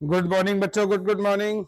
Good morning बच्चों, good good morning.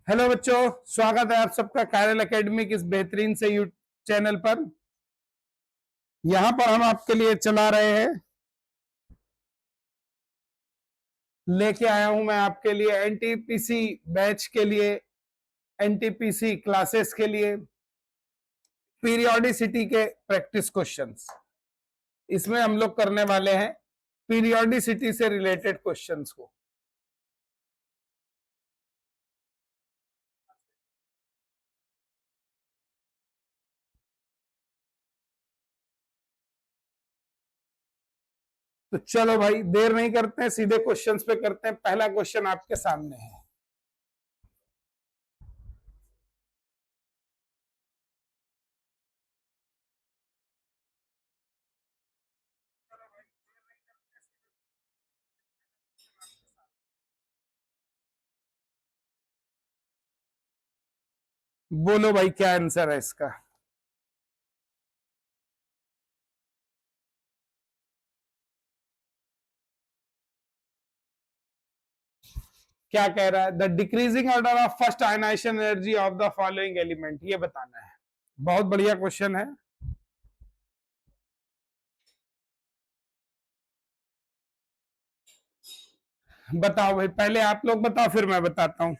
Hello बच्चों, स्वागत है आप सबका कायरल एकेडमी के इस बेहतरीन से यूट्यूब चैनल पर। यहां पर हम आपके लिए चला रहे हैं, लेके आया हूं मैं आपके लिए एनटीपीसी बैच के लिए, एनटीपीसी क्लासेस के लिए पीरियोडिसिटी के प्रैक्टिस क्वेश्चंस। इसमें हम लोग करने वाले हैं पीरियोडिसिटी से रिलेटेड क्वेश्चंस को। तो चलो भाई, देर नहीं करते हैं, सीधे क्वेश्चंस पे करते हैं। पहला क्वेश्चन आपके सामने है। बोलो भाई, क्या आंसर है इसका? क्या कह रहा है? The decreasing order of first ionisation energy of the following element, ये बताना है। बहुत बढ़िया क्वेश्चन है। बताओ भाई, पहले आप लोग बताओ फिर मैं बताता हूं।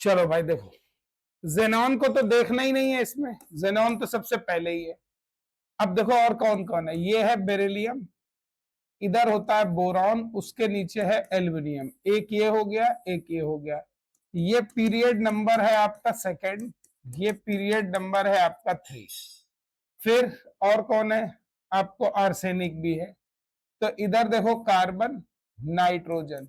चलो भाई देखो, जेनॉन को तो देखना ही नहीं है इसमें, जेनॉन तो सबसे पहले ही है। अब देखो और कौन कौन है। ये है बेरिलियम, इधर होता है बोरॉन, उसके नीचे है एल्यूमिनियम। एक ये हो गया, एक ये हो गया। ये पीरियड नंबर है आपका सेकंड, ये पीरियड नंबर है आपका 3। फिर और कौन है? आपको आर्सेनिक भी है। तो इधर देखो कार्बन, नाइट्रोजन,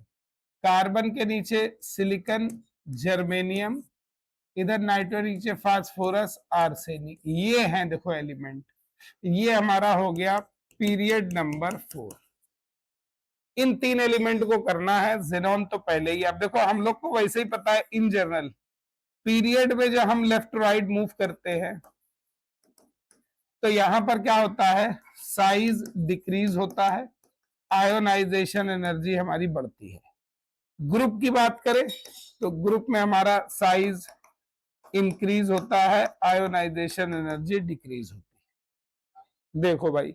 कार्बन के नीचे सिलिकन, जर्मेनियम, इधर नाइट्रोजन नीचे फास्फोरस, आर्सेनिक। ये हैं देखो एलिमेंट। ये हमारा हो गया पीरियड नंबर 4। इन 3 एलिमेंट को करना है। जेनॉन तो पहले ही। अब देखो हम लोग को वैसे ही पता है इन जनरल पीरियड में जब हम लेफ्ट टू राइट मूव करते हैं तो यहां पर क्या होता है, साइज डिक्रीज होता है, आयोनाइजेशन एनर्जी हमारी बढ़ती है। ग्रुप की बात करें तो ग्रुप में हमारा साइज इंक्रीज होता है, आयोनाइजेशन एनर्जी डिक्रीज होती है। देखो भाई,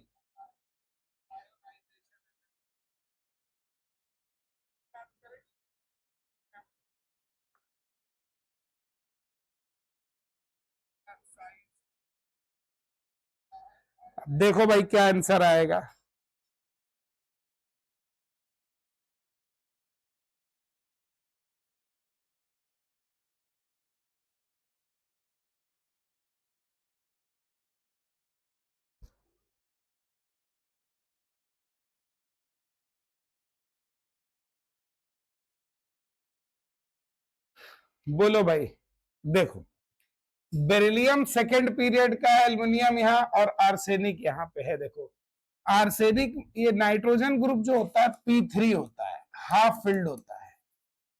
देखो भाई क्या आंसर आएगा। बोलो भाई। देखो, बेरिलियम सेकेंड पीरियड का है, एल्युमिनियम यहाँ और आर्सेनिक यहाँ पे है। देखो आर्सेनिक, ये नाइट्रोजन ग्रुप जो होता है P3 होता है, हाफ फिल्ड होता है।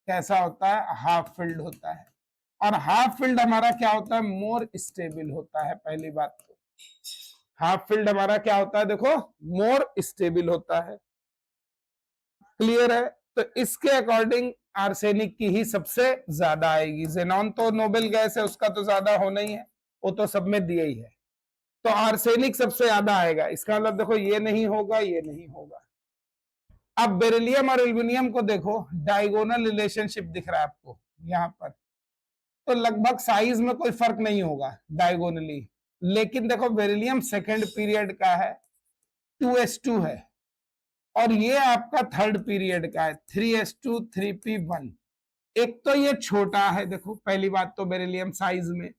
कैसा होता है? हाफ फिल्ड होता है। और हाफ फिल्ड हमारा क्या होता है? मोर स्टेबल होता है। पहली बात तो हाफ फिल्ड हमारा क्या होता है? देखो, मोर स्टेबल होता है। क्लियर है? तो इसके अकॉर्डिंग आर्सेनिक की ही सबसे ज्यादा आएगी। जेनॉन तो नोबेल गैस है, उसका तो ज्यादा होना ही है, वो तो सब में दिया ही है। तो आर्सेनिक सबसे ज्यादा आएगा। इसका मतलब देखो, ये नहीं होगा, ये नहीं होगा। अब बेरिलियम और एल्यूमिनियम को देखो, डायगोनल रिलेशनशिप दिख रहा है आपको यहां पर, तो लगभग साइज में कोई फर्क नहीं होगा डायगोनली। लेकिन देखो बेरिलियम सेकेंड पीरियड का है, 2s2 है, और ये आपका थर्ड पीरियड का है, 3s2 3p1। एक तो ये छोटा है, देखो पहली बात तो बेरिलियम साइज में,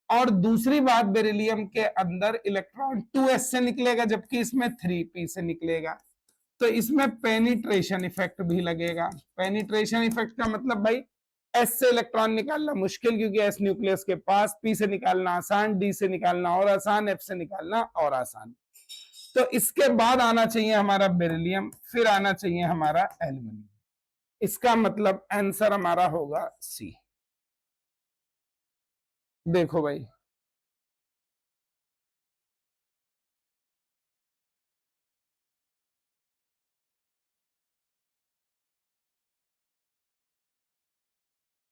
और दूसरी बात बेरिलियम के अंदर इलेक्ट्रॉन 2s से निकलेगा जबकि इसमें 3p से निकलेगा, तो इसमें पेनिट्रेशन इफेक्ट भी लगेगा। पेनिट्रेशन इफेक्ट का मतलब भाई एस से इलेक्ट्रॉन निकालना मुश्किल, क्योंकि एस न्यूक्लियस के पास, पी से निकालना आसान, डी से निकालना और आसान, एफ से निकालना और आसान। तो इसके बाद आना चाहिए हमारा बेरिलियम, फिर आना चाहिए हमारा एल्यूमिनियम। इसका मतलब आंसर हमारा होगा सी। देखो भाई,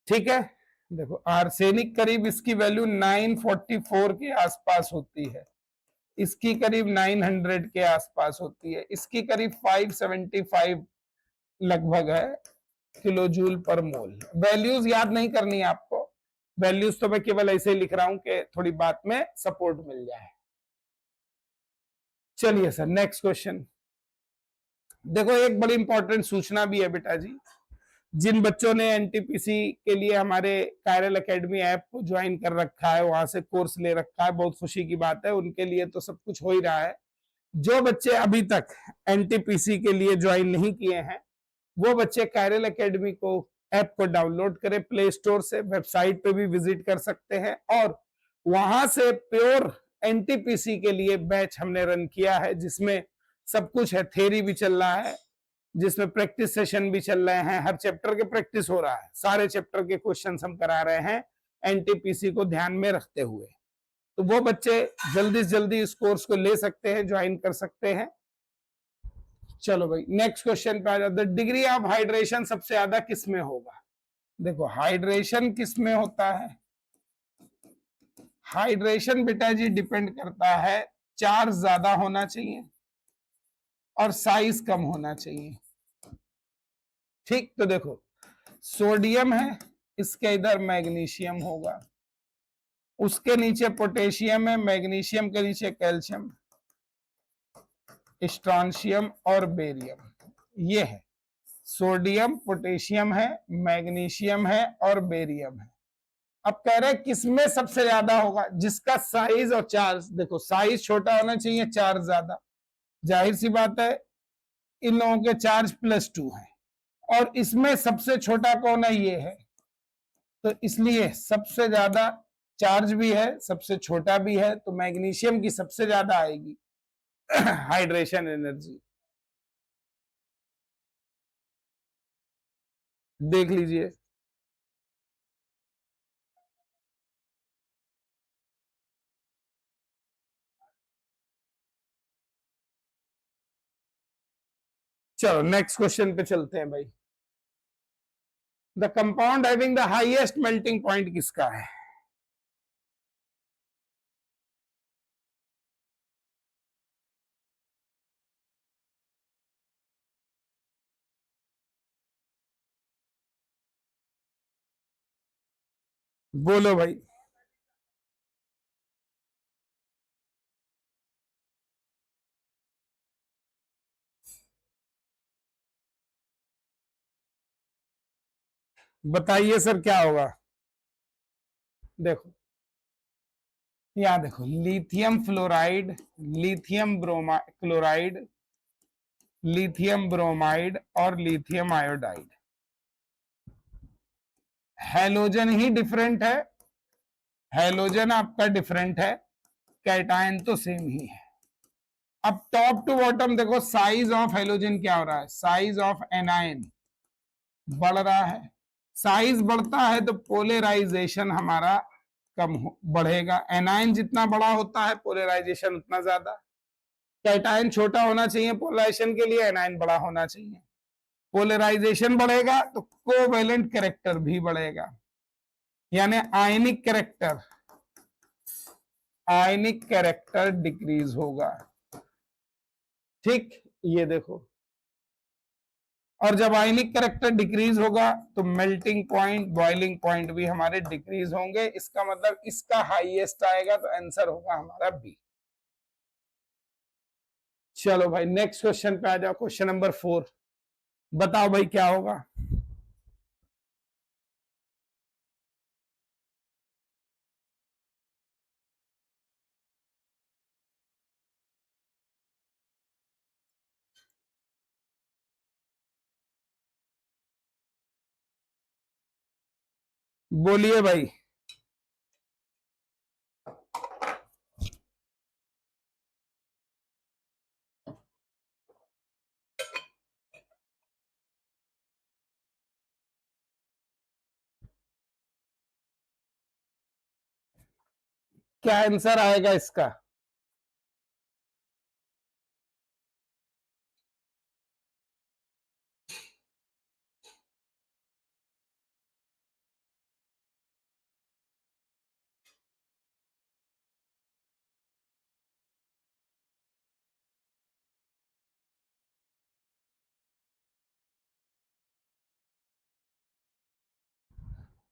ठीक है। देखो आर्सेनिक करीब इसकी वैल्यू 944 के आसपास होती है, इसकी करीब 900 के आसपास होती है, इसकी करीब 575 लगभग है किलो जूल पर मोल। वैल्यूज याद नहीं करनी है आपको, वैल्यूज तो मैं केवल ऐसे ही लिख रहा हूं कि थोड़ी बात में सपोर्ट मिल जाए। चलिए सर नेक्स्ट क्वेश्चन। देखो एक बड़ी इंपॉर्टेंट सूचना भी है बेटा जी, जिन बच्चों ने एनटीपीसी के लिए हमारे कायरल एकेडमी ऐप को ज्वाइन कर रखा है, वहां से कोर्स ले रखा है, बहुत खुशी की बात है, उनके लिए तो सब कुछ हो ही रहा है। जो बच्चे अभी तक एनटीपीसी के लिए ज्वाइन नहीं किए हैं, वो बच्चे कायरल एकेडमी को ऐप को डाउनलोड करें प्ले स्टोर से, वेबसाइट पे भी विजिट कर सकते हैं, और वहां से प्योर एनटीपीसी के लिए बैच हमने रन किया है, जिसमें सब कुछ है, थ्योरी भी चल रहा है, जिसमें प्रैक्टिस सेशन भी चल रहे हैं, हर चैप्टर के प्रैक्टिस हो रहा है, सारे चैप्टर के क्वेश्चंस हम करा रहे हैं एनटीपीसी को ध्यान में रखते हुए। तो वो बच्चे जल्दी से जल्दी इस कोर्स को ले सकते हैं, ज्वाइन कर सकते हैं। चलो भाई नेक्स्ट क्वेश्चन पे आ जाते हैं। डिग्री ऑफ हाइड्रेशन सबसे ज्यादा किस में होगा? देखो हाइड्रेशन किस में होता है, हाइड्रेशन बेटा जी डिपेंड करता है, चार्ज ज्यादा होना चाहिए और साइज कम होना चाहिए। ठीक, तो देखो सोडियम है, इसके इधर मैग्नीशियम होगा, उसके नीचे पोटेशियम है, मैग्नीशियम के नीचे कैल्शियम, स्ट्रॉन्शियम और बेरियम। ये है सोडियम, पोटेशियम है, मैग्नीशियम है और बेरियम है। अब कह रहे हैं किसमें सबसे ज्यादा होगा, जिसका साइज और चार्ज, देखो साइज छोटा होना चाहिए, चार्ज ज्यादा, जाहिर सी बात है इन लोगों के चार्ज +2 है, और इसमें सबसे छोटा कौन है, ये है, तो इसलिए सबसे ज्यादा चार्ज भी है, सबसे छोटा भी है, तो मैग्नीशियम की सबसे ज्यादा आएगी हाइड्रेशन एनर्जी। देख लीजिए, चलो नेक्स्ट क्वेश्चन पे चलते हैं भाई। The compound having the highest melting point किसका है? बोलो भाई। बताइए सर क्या होगा। देखो यहां देखो, lithium fluoride, lithium bromo chloride, lithium bromide और लिथियम आयोडाइड। हैलोजन ही डिफरेंट है, हैलोजन आपका डिफरेंट है, कैटायन तो सेम ही है। अब टॉप टू बॉटम देखो, साइज ऑफ हेलोजन क्या हो रहा है, साइज ऑफ एनायन बढ़ रहा है, साइज बढ़ता है तो पोलराइजेशन हमारा बढ़ेगा, एनायन जितना बड़ा होता है पोलराइजेशन उतना ज्यादा, कैटायन छोटा होना चाहिए पोलराइजेशन के लिए, एनायन बड़ा होना चाहिए, पोलराइजेशन बढ़ेगा तो कोवेलेंट कैरेक्टर भी बढ़ेगा, यानी आयनिक कैरेक्टर डिक्रीज होगा। ठीक, ये देखो और जब आयनिक कैरेक्टर डिक्रीज होगा तो मेल्टिंग पॉइंट, बॉइलिंग पॉइंट भी हमारे डिक्रीज होंगे। इसका मतलब इसका हाईएस्ट आएगा, तो आंसर होगा हमारा बी। चलो भाई नेक्स्ट क्वेश्चन पे आ जाओ, क्वेश्चन नंबर 4। बताओ भाई क्या होगा। बोलिए भाई। क्या आंसर आएगा इसका?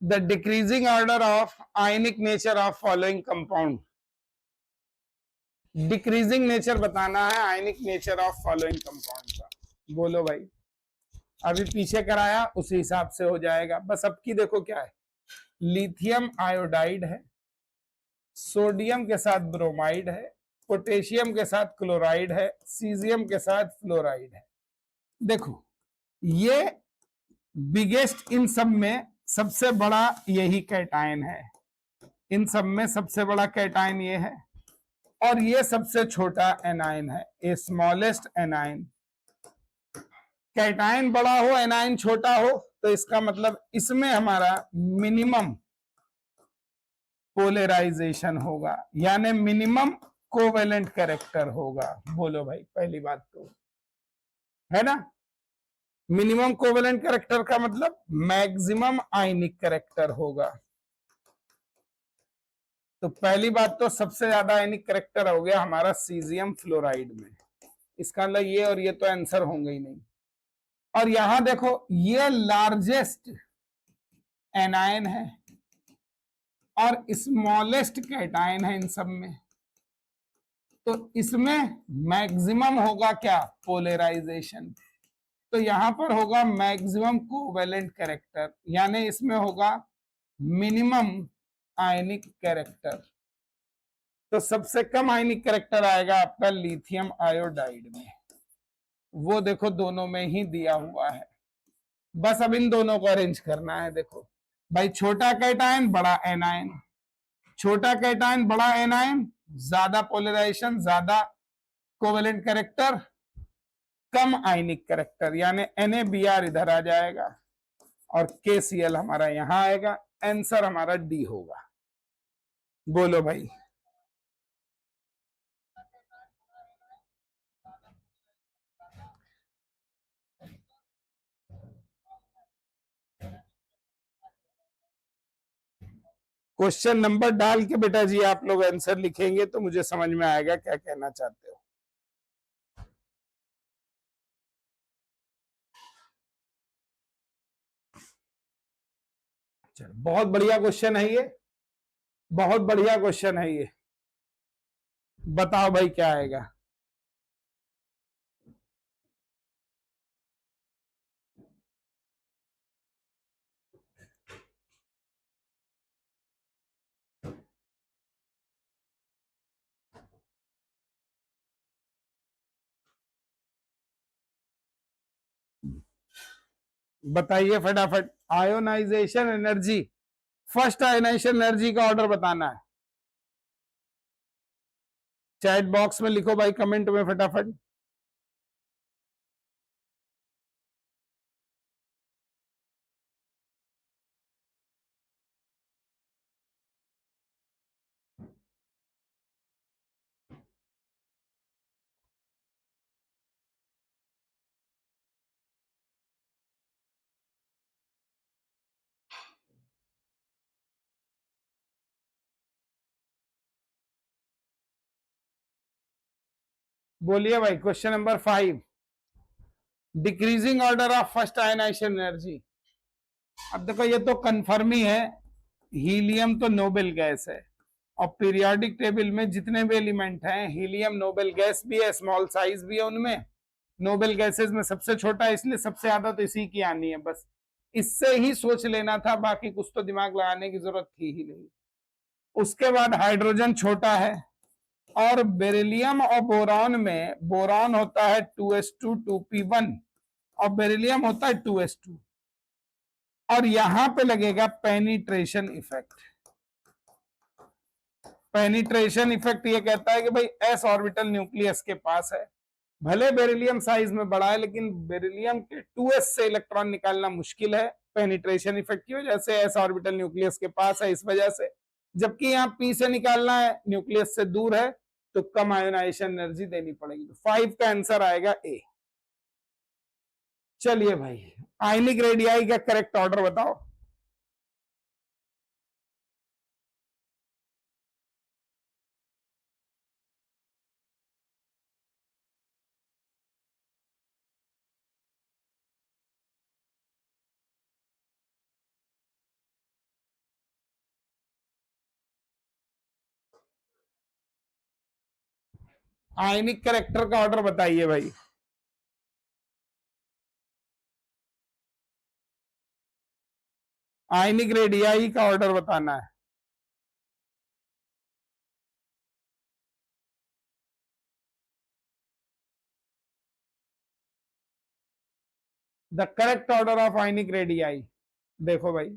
The decreasing order of ionic nature of following compound. Decreasing nature बताना है आयनिक नेचर ऑफ फॉलोइंग कंपाउंड का। बोलो भाई। अभी पीछे कराया उसी हिसाब से हो जाएगा। बस अब की देखो क्या है, लिथियम आयोडाइड है, सोडियम के साथ ब्रोमाइड है, पोटेशियम के साथ क्लोराइड है, सीजियम के साथ फ्लोराइड है। देखो ये बिगेस्ट इन सब में सबसे बड़ा यही कैटायन है, इन सब में सबसे बड़ा कैटायन ये है, और ये सबसे छोटा एनायन है, ए स्मॉलेस्ट एनायन। कैटायन बड़ा हो एनायन छोटा हो तो इसका मतलब इसमें हमारा मिनिमम पोलराइजेशन होगा, यानी मिनिमम कोवेलेंट कैरेक्टर होगा। बोलो भाई, पहली बात तो है ना, मिनिमम कोवेलेंट कैरेक्टर का मतलब मैक्सिमम आयनिक कैरेक्टर होगा। तो पहली बात तो सबसे ज्यादा आयनिक कैरेक्टर हो गया हमारा सीजियम फ्लोराइड में, इसका मतलब ये और ये तो आंसर होंगे ही नहीं। और यहां देखो ये लार्जेस्ट एनायन है और स्मॉलेस्ट कैटायन है इन सब में, तो इसमें मैक्सिमम होगा क्या, पोलराइजेशन। तो यहां पर होगा मैक्सिमम कोवेलेंट कैरेक्टर, यानी इसमें होगा मिनिमम आयनिक कैरेक्टर। तो सबसे कम आयनिक कैरेक्टर आएगा आपका लिथियम आयोडाइड में, वो देखो दोनों में ही दिया हुआ है। बस अब इन दोनों को अरेंज करना है। देखो भाई, छोटा कैटायन बड़ा एनायन, छोटा कैटायन बड़ा एनायन, ज्यादा पोलराइजेशन, ज्यादा कोवेलेंट कैरेक्टर, कम आयनिक कैरेक्टर, यानी NaBr इधर आ जाएगा और KCl हमारा यहां आएगा। आंसर हमारा डी होगा। बोलो भाई। क्वेश्चन नंबर डाल के बेटा जी आप लोग आंसर लिखेंगे तो मुझे समझ में आएगा क्या कहना चाहते हो। चलो, बहुत बढ़िया क्वेश्चन है ये, बहुत बढ़िया क्वेश्चन है ये। बताओ भाई क्या आएगा। बताइए फटाफट। Ionisation energy, first ionisation energy का ऑर्डर बताना है। चैट बॉक्स में लिखो भाई, कमेंट में फटाफट। बोलिए भाई, question number 5। Decreasing order of first ionisation energy. अब देखो ये तो कंफर्म ही है, हीलियम तो नोबेल गैस है, और पीरियोडिक टेबल में जितने भी एलिमेंट हैं, हीलियम नोबेल गैस भी है, स्मॉल साइज भी है उनमें, नोबेल गैसेस में सबसे छोटा है, इसलिए सबसे ज्यादा तो इसी की आनी है। बस इससे ही सोच लेना था, बाकी कुछ तो दिमाग लगाने की जरूरत थी ही नहीं। उसके बाद हाइड्रोजन छोटा है, और बेरिलियम और बोरॉन में, बोरॉन होता है 2s2 2p1 और बेरिलियम होता है 2s2, और यहां पे लगेगा पेनिट्रेशन इफेक्ट। पेनिट्रेशन इफेक्ट ये कहता है कि भाई एस ऑर्बिटल न्यूक्लियस के पास है, भले बेरिलियम साइज में बड़ा है, लेकिन बेरिलियम के 2s से इलेक्ट्रॉन निकालना मुश्किल है पेनिट्रेशन इफेक्ट की वजह से, एस ऑर्बिटल न्यूक्लियस के पास है इस वजह से। जबकि यहाँ पी से निकालना है, न्यूक्लियस से दूर है, तो कम आयोनाइजेशन एनर्जी देनी पड़ेगी। तो 5 का आंसर आएगा ए। चलिए भाई, आयनिक रेडियाई का करेक्ट ऑर्डर बताओ। आयनिक करेक्टर का ऑर्डर बताइए भाई। आयनिक रेडियाई का ऑर्डर बताना है। The correct order of ionic radii, देखो भाई,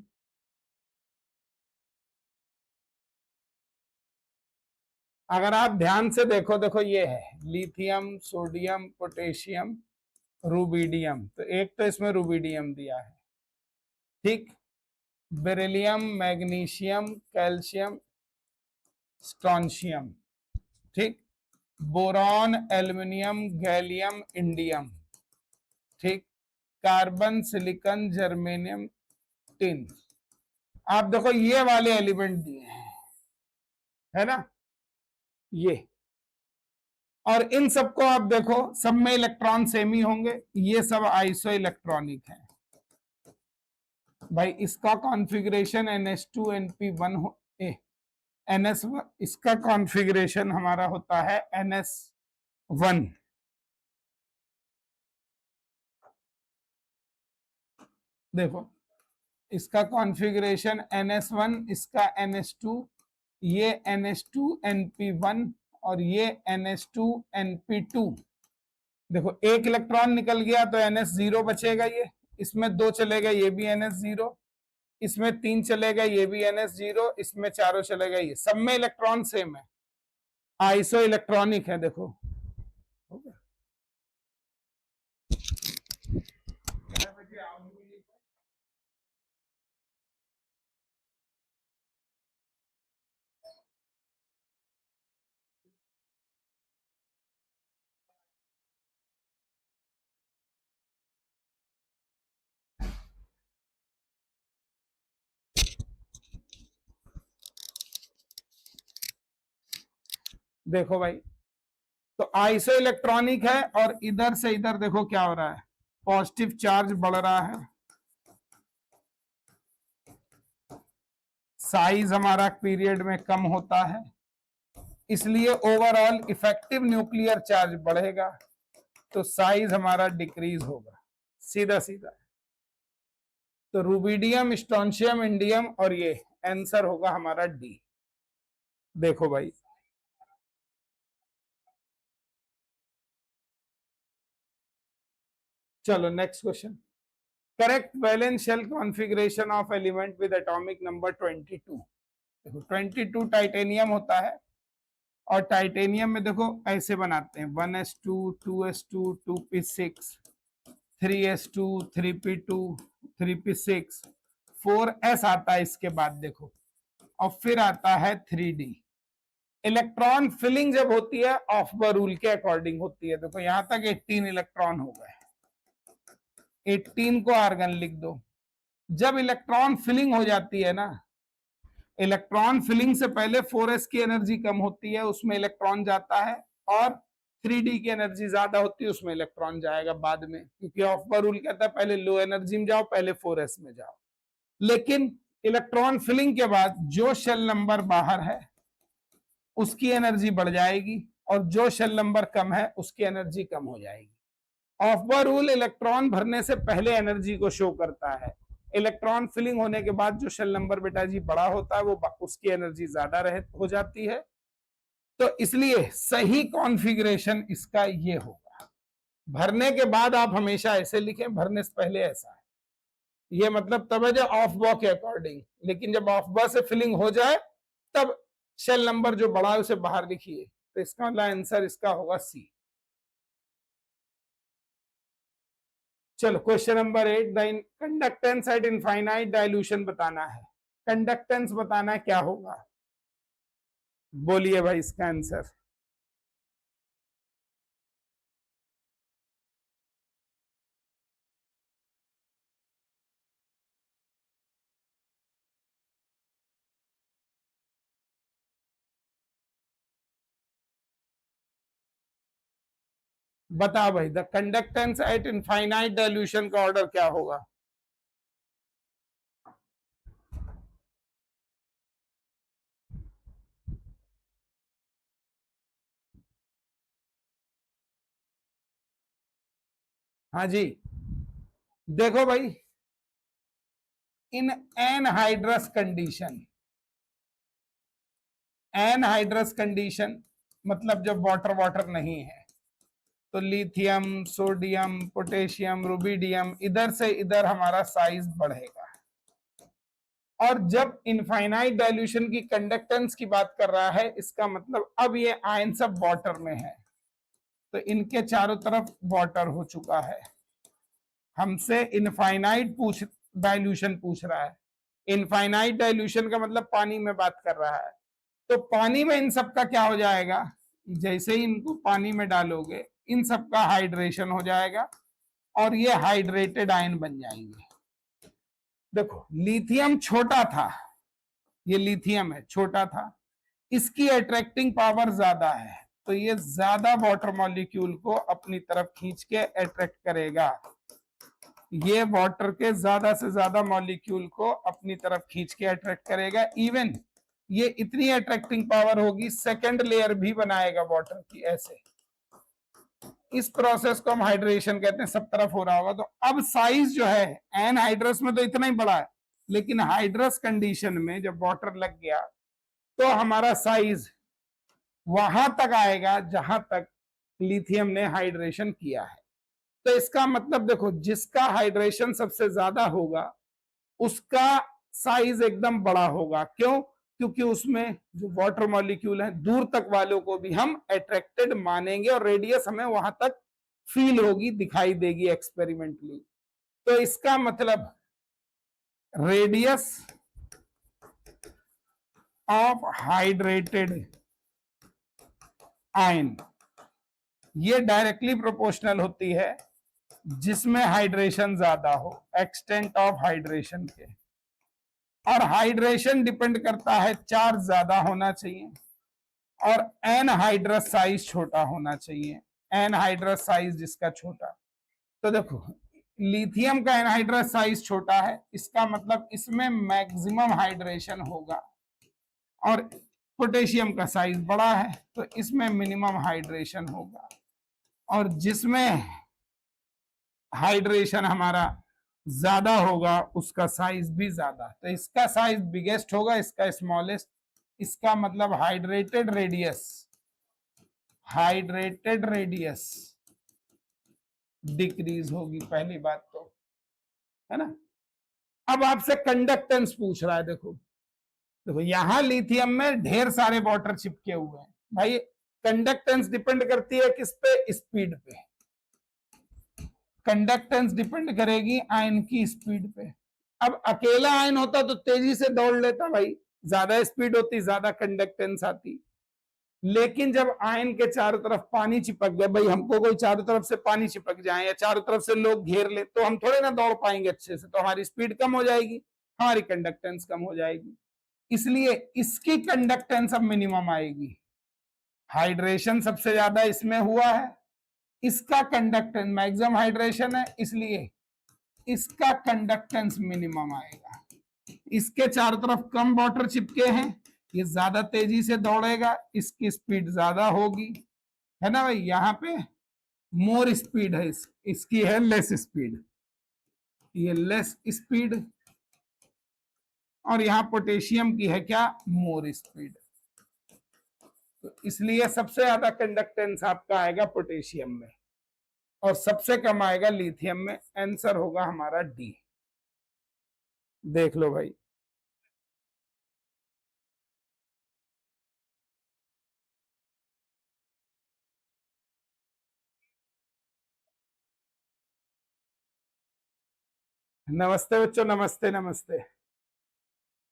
अगर आप ध्यान से देखो, देखो ये है लिथियम, सोडियम, पोटेशियम, रूबिडियम, तो एक तो इसमें रूबिडियम दिया है, ठीक, बेरिलियम, मैग्नीशियम, कैल्शियम, स्ट्रॉन्शियम, ठीक, बोरॉन, एल्युमिनियम, गैलियम, इंडियम, ठीक, कार्बन, सिलिकॉन, जर्मेनियम, टिन। आप देखो ये वाले एलिमेंट दिए हैं, है ना, ये, और इन सबको आप देखो, सब में इलेक्ट्रॉन सेम ही होंगे, ये सब आइसो इलेक्ट्रॉनिक है भाई। इसका कॉन्फ़िगरेशन NH2NP1 हो, NS, इसका कॉन्फ़िगरेशन हमारा होता है NS1, देखो इसका कॉन्फ़िगरेशन NS1, इसका NS2, ये NH2NP1 और ये NH2NP2। देखो एक इलेक्ट्रॉन निकल गया तो NS0 बचेगा, ये इसमें 2 चलेगा, ये भी NS0, इसमें 3 चलेगा, ये भी NS0, इसमें 4 चलेगा, ये सब में इलेक्ट्रॉन सेम है, आइसो इलेक्ट्रॉनिक है। देखो देखो भाई, तो आइसो इलेक्ट्रॉनिक है, और इधर से इधर देखो क्या हो रहा है, पॉजिटिव चार्ज बढ़ रहा है, साइज हमारा पीरियड में कम होता है, इसलिए ओवरऑल इफेक्टिव न्यूक्लियर चार्ज बढ़ेगा, तो साइज हमारा डिक्रीज होगा, सीधा सीधा। तो रूबिडियम, स्ट्रॉन्शियम, इंडियम, और ये आंसर होगा हमारा डी। देखो भाई, चलो next question. Correct valence shell configuration of element with atomic number 22। देखो 22 टाइटेनियम होता है, और टाइटेनियम में देखो ऐसे बनाते हैं 1s2 2s2 2p6 3s2 3p2 3p6 4s आता है इसके बाद, देखो, और फिर आता है 3d। इलेक्ट्रॉन फिलिंग जब होती है ऑफबर रूल के अकॉर्डिंग होती है। देखो यहां तक 18 इलेक्ट्रॉन हो गए, 18 को आर्गन लिख दो। जब इलेक्ट्रॉन फिलिंग हो जाती है ना, इलेक्ट्रॉन फिलिंग से पहले 4s की एनर्जी कम होती है, उसमें इलेक्ट्रॉन जाता है और 3D की एनर्जी ज्यादा होती है उसमें इलेक्ट्रॉन जाएगा बाद में, क्योंकि ऑफबर रूल कहता है पहले लो एनर्जी में जाओ, पहले 4s में जाओ। लेकिन इलेक्ट्रॉन फिलिंग के बाद जो शेल नंबर बाहर है उसकी एनर्जी बढ़ जाएगी और जो शेल नंबर कम है उसकी एनर्जी कम हो जाएगी। ऑफबर रूल इलेक्ट्रॉन भरने से पहले एनर्जी को शो करता है, इलेक्ट्रॉन फिलिंग होने के बाद जो शेल नंबर बेटा जी बड़ा होता है वो उसकी एनर्जी ज्यादा हो जाती है। तो इसलिए सही कॉन्फ़िगरेशन इसका ये होगा। भरने के बाद आप हमेशा ऐसे लिखें, भरने से पहले ऐसा है, ये मतलब तब है जब ऑफ बॉ के अकॉर्डिंग, लेकिन जब ऑफ बॉ से फिलिंग हो जाए तब शेल नंबर जो बड़ा है उसे बाहर लिखिए। तो इसका मतलब आंसर इसका होगा सी। चलो question number 8, conductance eight infinite dilution बताना है। कंडक्टेंस बताना है, क्या होगा बोलिए भाई इसका आंसर। बता भाई, the conductance eight infinite dilution का ऑर्डर क्या होगा। हाँ जी, देखो भाई, इन एनहाइड्रस कंडीशन, एनहाइड्रस कंडीशन मतलब जब वाटर वाटर नहीं है, तो लिथियम, सोडियम, पोटेशियम, रुबिडियम, इधर से इधर हमारा साइज बढ़ेगा। और जब इनफाइनाइट डाइल्यूशन की कंडक्टेंस की बात कर रहा है, इसका मतलब अब ये आयन सब वाटर में है, तो इनके चारों तरफ वाटर हो चुका है। हमसे इनफाइनाइट डाइल्यूशन पूछ रहा है, इनफाइनाइट डाइल्यूशन का मतलब पानी में बात कर रहा है, तो पानी में इन सब का क्या हो जाएगा, जैसे ही इनको पानी में डालोगे इन सब का हाइड्रेशन हो जाएगा और ये हाइड्रेटेड आयन बन जाएंगे। देखो लिथियम छोटा था, ये लिथियम है छोटा था, इसकी अट्रैक्टिंग पावर ज्यादा है, तो ये ज्यादा वाटर मॉलिक्यूल को अपनी तरफ खींच के अट्रैक्ट करेगा। ये वाटर के ज्यादा से ज्यादा मॉलिक्यूल को अपनी तरफ खींच के अट्रैक्ट करेगा। इवन ये इतनी अट्रैक्टिंग पावर होगी सेकंड लेयर भी बनाएगा वाटर की, ऐसे। इस प्रोसेस को हम हाइड्रेशन कहते हैं, सब तरफ हो रहा होगा। तो अब साइज जो है एनहाइड्रस में तो इतना ही बड़ा है, लेकिन हाइड्रस कंडीशन में जब वाटर लग गया तो हमारा साइज वहां तक आएगा जहां तक लिथियम ने हाइड्रेशन किया है। तो इसका मतलब देखो, जिसका हाइड्रेशन सबसे ज्यादा होगा उसका साइज एकदम बड़ा होगा। क्यों? क्योंकि उसमें जो वाटर मॉलिक्यूल है दूर तक वालों को भी हम अट्रैक्टेड मानेंगे और रेडियस हमें वहां तक फील होगी, दिखाई देगी एक्सपेरिमेंटली। तो इसका मतलब रेडियस ऑफ हाइड्रेटेड आयन ये डायरेक्टली प्रोपोर्शनल होती है जिसमें हाइड्रेशन ज्यादा हो, एक्सटेंट ऑफ हाइड्रेशन के। और हाइड्रेशन डिपेंड करता है चार्ज ज्यादा होना चाहिए और एनहाइड्रस साइज छोटा होना चाहिए। एनहाइड्रस साइज जिसका छोटा, तो देखो लिथियम का एनहाइड्रस साइज छोटा है, इसका मतलब इसमें मैक्सिमम हाइड्रेशन होगा। और पोटेशियम का साइज बड़ा है तो इसमें मिनिमम हाइड्रेशन होगा। और जिसमें हाइड्रेशन हमारा ज्यादा होगा उसका साइज भी ज्यादा, तो इसका साइज बिगेस्ट होगा, इसका स्मॉलेस्ट। इसका मतलब हाइड्रेटेड रेडियस डिक्रीज होगी, पहली बात तो है ना। अब आपसे कंडक्टेंस पूछ रहा है। देखो देखो यहां लिथियम में ढेर सारे वाटर चिपके हुए हैं भाई। कंडक्टेंस डिपेंड करती है किस पे? स्पीड पे। कंडक्टेंस डिपेंड करेगी आयन की स्पीड पे। अब अकेला आयन होता तो तेजी से दौड़ लेता भाई, ज्यादा स्पीड होती, ज्यादा कंडक्टेंस आती। लेकिन जब आयन के चारों तरफ पानी चिपक गया, भाई हमको कोई चारों तरफ से पानी चिपक जाए या चारों तरफ से लोग घेर ले तो हम थोड़े ना दौड़ पाएंगे अच्छे से, तो हमारी स्पीड कम हो जाएगी, हमारी कंडक्टेंस कम हो जाएगी। इसलिए इसकी कंडक्टेंस अब मिनिमम आएगी। हाइड्रेशन सबसे ज्यादा इसमें हुआ है, इसका कंडक्टेंस मैक्सिमम हाइड्रेशन है, इसलिए इसका कंडक्टेंस मिनिमम आएगा। इसके चारों तरफ कम वाटर चिपके हैं, ये ज्यादा तेजी से दौड़ेगा, इसकी स्पीड ज्यादा होगी, है ना भाई। यहाँ पे मोर स्पीड है, इसकी है लेस स्पीड, ये लेस स्पीड, और यहाँ पोटेशियम की है क्या, मोर स्पीड। तो इसलिए सबसे ज्यादा कंडक्टेंस आपका आएगा पोटेशियम में और सबसे कम आएगा लिथियम में। आंसर होगा हमारा डी। देख लो भाई, नमस्ते बच्चों, नमस्ते नमस्ते।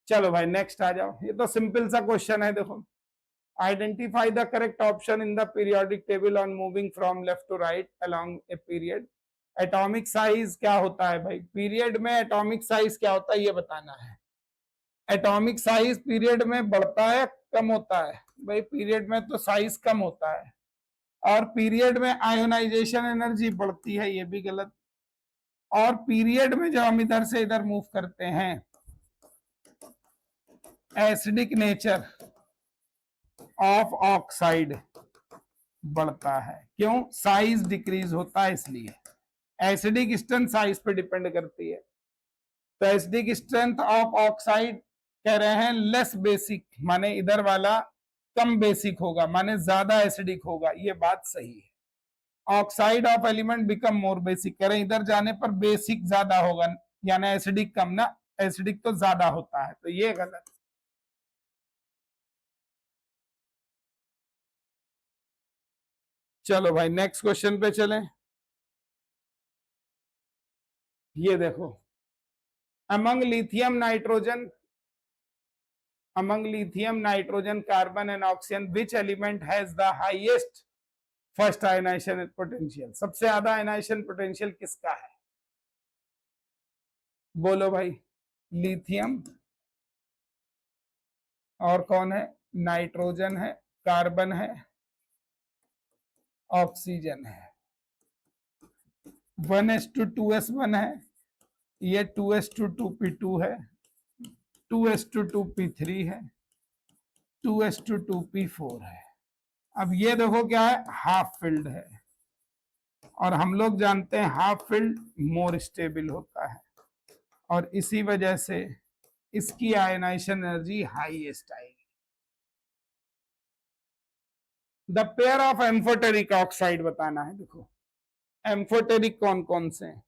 चलो भाई नेक्स्ट आ जाओ, ये तो सिंपल सा क्वेश्चन है। देखो, identify the correct option in the periodic table on moving from left to right along a period. Atomic size क्या होता है भाई, पीरियड में एटॉमिक साइज क्या होता है ये बताना है। एटॉमिक साइज पीरियड में बढ़ता है कम होता है भाई, पीरियड में तो साइज कम होता है, और पीरियड में आयोनाइजेशन एनर्जी बढ़ती है, ये भी गलत। और पीरियड में जब हम इधर से इधर मूव करते हैं, एसिडिक नेचर ऑफ ऑक्साइड बढ़ता है, क्यों, साइज डिक्रीज होता है इसलिए। एसिडिक स्ट्रेंथ साइज पे डिपेंड करती है, तो एसिडिक स्ट्रेंथ ऑफ ऑक्साइड कह रहे हैं लेस बेसिक, माने इधर वाला कम बेसिक होगा, माने ज्यादा एसिडिक होगा, ये बात सही है। Oxide of element become more basic, कह रहे हैं इधर जाने पर बेसिक ज्यादा होगा, यानी एसिडिक कम ना, एसिडिक तो ज्यादा होता है, तो ये गलत। चलो भाई नेक्स्ट क्वेश्चन पे चलें। ये देखो, among lithium nitrogen, among lithium, nitrogen, carbon and oxygen, which element has the highest first ionization potential? सबसे ज्यादा आयनाइजेशन पोटेंशियल किसका है, बोलो भाई। लिथियम, और कौन है, नाइट्रोजन है, कार्बन है, ऑक्सीजन है। 1:2s1 है, ये 2:2p2 है, 2:2p3 है, 2:2p4 है। अब ये देखो क्या है, हाफ फिल्ड है, और हम लोग जानते हैं हाफ फिल्ड मोर स्टेबल होता है, और इसी वजह से इसकी आयनाइजेशन एनर्जी हाईएस्ट आएगी। The pair of amphoteric oxide बताना है। देखो, एम्फोटेरिक कौन कौन से हैं,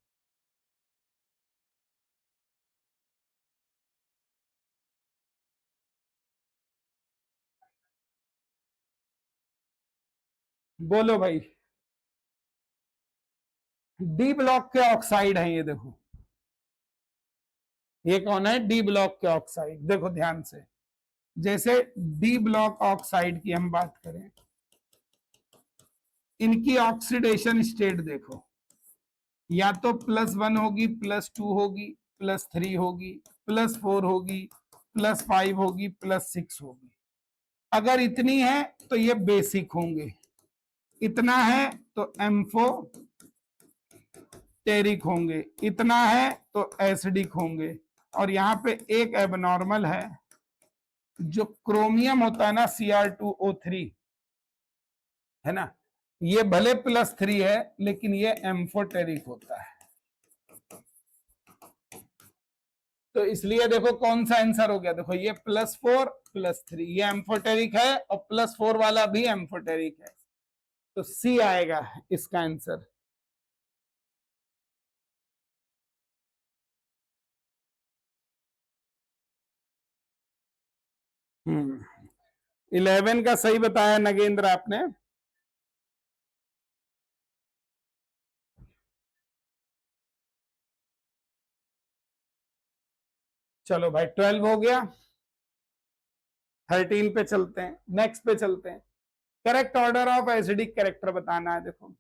बोलो भाई। डी ब्लॉक के ऑक्साइड हैं ये, देखो ये कौन है, डी ब्लॉक के ऑक्साइड। देखो ध्यान से, जैसे डी ब्लॉक ऑक्साइड की हम बात करें, इनकी ऑक्सीडेशन स्टेट देखो, या तो +1 होगी, +2 होगी, +3 होगी, +4 होगी, +5 होगी, +6 होगी। अगर इतनी है तो ये बेसिक होंगे, इतना है तो एम्फोटेरिक होंगे, इतना है तो एसिडिक होंगे। और यहाँ पे एक एबनॉर्मल है, जो क्रोमियम होता है ना, Cr2O3, है ना, ये भले +3 है लेकिन ये एम्फोटेरिक होता है। तो इसलिए देखो कौन सा आंसर हो गया, देखो ये +4 +3, ये एम्फोटेरिक है, और +4 वाला भी एम्फोटेरिक है, तो सी आएगा इसका आंसर। हम्म, 11 का सही बताया नगेंद्र आपने। चलो भाई 12 हो गया, 13 पे चलते हैं, नेक्स्ट पे चलते हैं। Correct order of acidic character बताना है। देखो,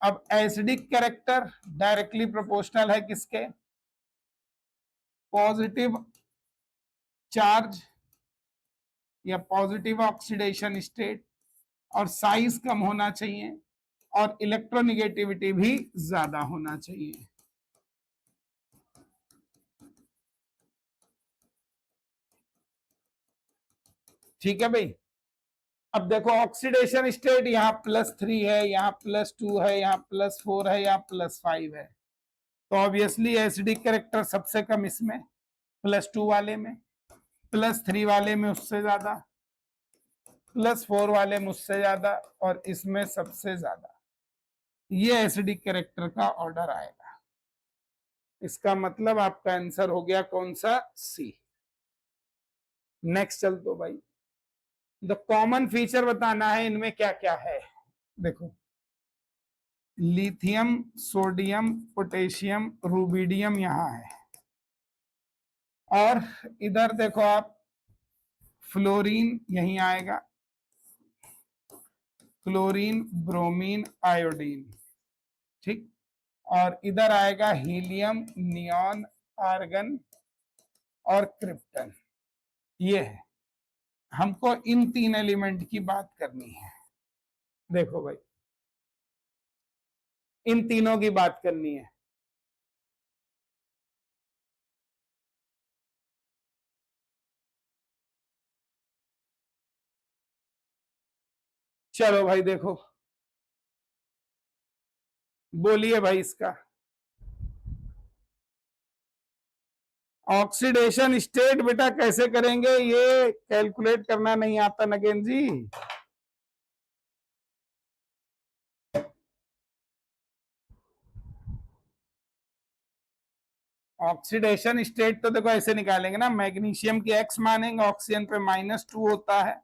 अब एसिडिक कैरेक्टर डायरेक्टली प्रोपोर्शनल है किसके, पॉजिटिव चार्ज या पॉजिटिव ऑक्सीडेशन स्टेट और साइज कम होना चाहिए और इलेक्ट्रोनिगेटिविटी भी ज्यादा होना चाहिए। ठीक है भाई। अब देखो ऑक्सीडेशन स्टेट यहाँ +3 है, यहाँ +2 है, यहाँ +4 है, यहाँ +5 है, तो ऑब्वियसली एसिडिक कैरेक्टर सबसे कम इसमें, +2 वाले में, +3 वाले में उससे ज्यादा, +4 वाले में उससे ज्यादा, और इसमें सबसे ज्यादा। ये एसिडिक कैरेक्टर का ऑर्डर आएगा। इसका मतलब आपका आंसर हो गया कौन सा? सी। नेक्स्ट चल तो भाई, द कॉमन फीचर बताना है इनमें क्या क्या है। देखो, लिथियम, सोडियम, पोटेशियम, रूबिडियम यहां है, और इधर देखो आप, फ्लोरीन यहीं आएगा, क्लोरीन, ब्रोमीन, आयोडीन, ठीक। और इधर आएगा हीलियम, नियॉन, आर्गन और क्रिप्टन। ये है, हमको इन 3 एलिमेंट की बात करनी है। देखो भाई, इन तीनों की बात करनी है। चलो भाई देखो, बोलिए भाई इसका। ऑक्सीडेशन स्टेट बेटा कैसे करेंगे, ये कैलकुलेट करना नहीं आता नगेन जी। ऑक्सीडेशन स्टेट तो देखो ऐसे निकालेंगे ना, मैग्नीशियम की x मानेंगे, ऑक्सीजन पे -2 होता है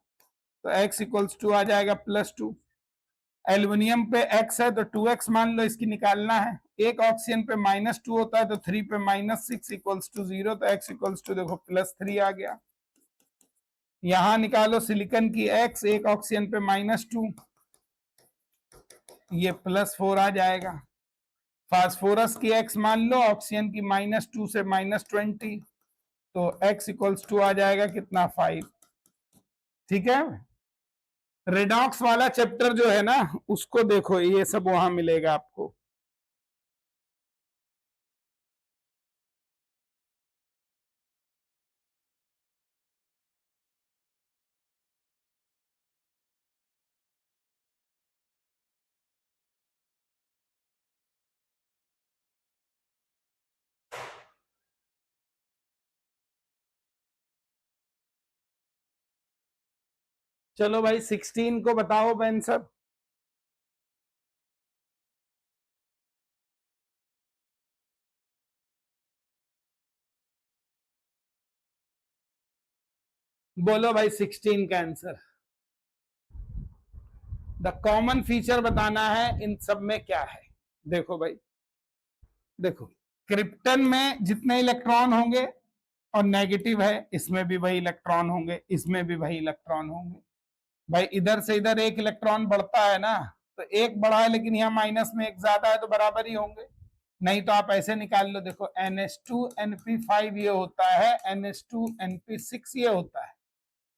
तो x = आ जाएगा +2। एल्युमिनियम पे x है तो 2x मान लो, इसकी निकालना है। एक ऑक्सीजन पे -2 होता है तो 3 पे -6 = 0, तो x = देखो +3 आ गया। यहां निकालो सिलिकॉन की x, एक ऑक्सीजन पे -2, ये +4 आ जाएगा। फास्फोरस की x मान लो, ऑक्सीजन की -2 से -20, तो x = आ जाएगा कितना? 5। ठीक है। रेडॉक्स वाला चैप्टर जो है ना, उसको देखो, ये सब वहां मिलेगा आपको। चलो भाई 16 को बताओ बेन सब। बोलो भाई 16 का आंसर। द कॉमन फीचर बताना है इन सब में क्या है। देखो भाई, देखो क्रिप्टन में जितने इलेक्ट्रॉन होंगे, और नेगेटिव है, इसमें भी वही इलेक्ट्रॉन होंगे, इसमें भी वही इलेक्ट्रॉन होंगे। भाई इधर से इधर एक इलेक्ट्रॉन बढ़ता है ना, तो एक बढ़ा है लेकिन यहाँ माइनस में एक ज्यादा है, तो बराबर ही होंगे। नहीं तो आप ऐसे निकाल लो, देखो NH2NP5 ये होता है, NH2NP6 ये होता है,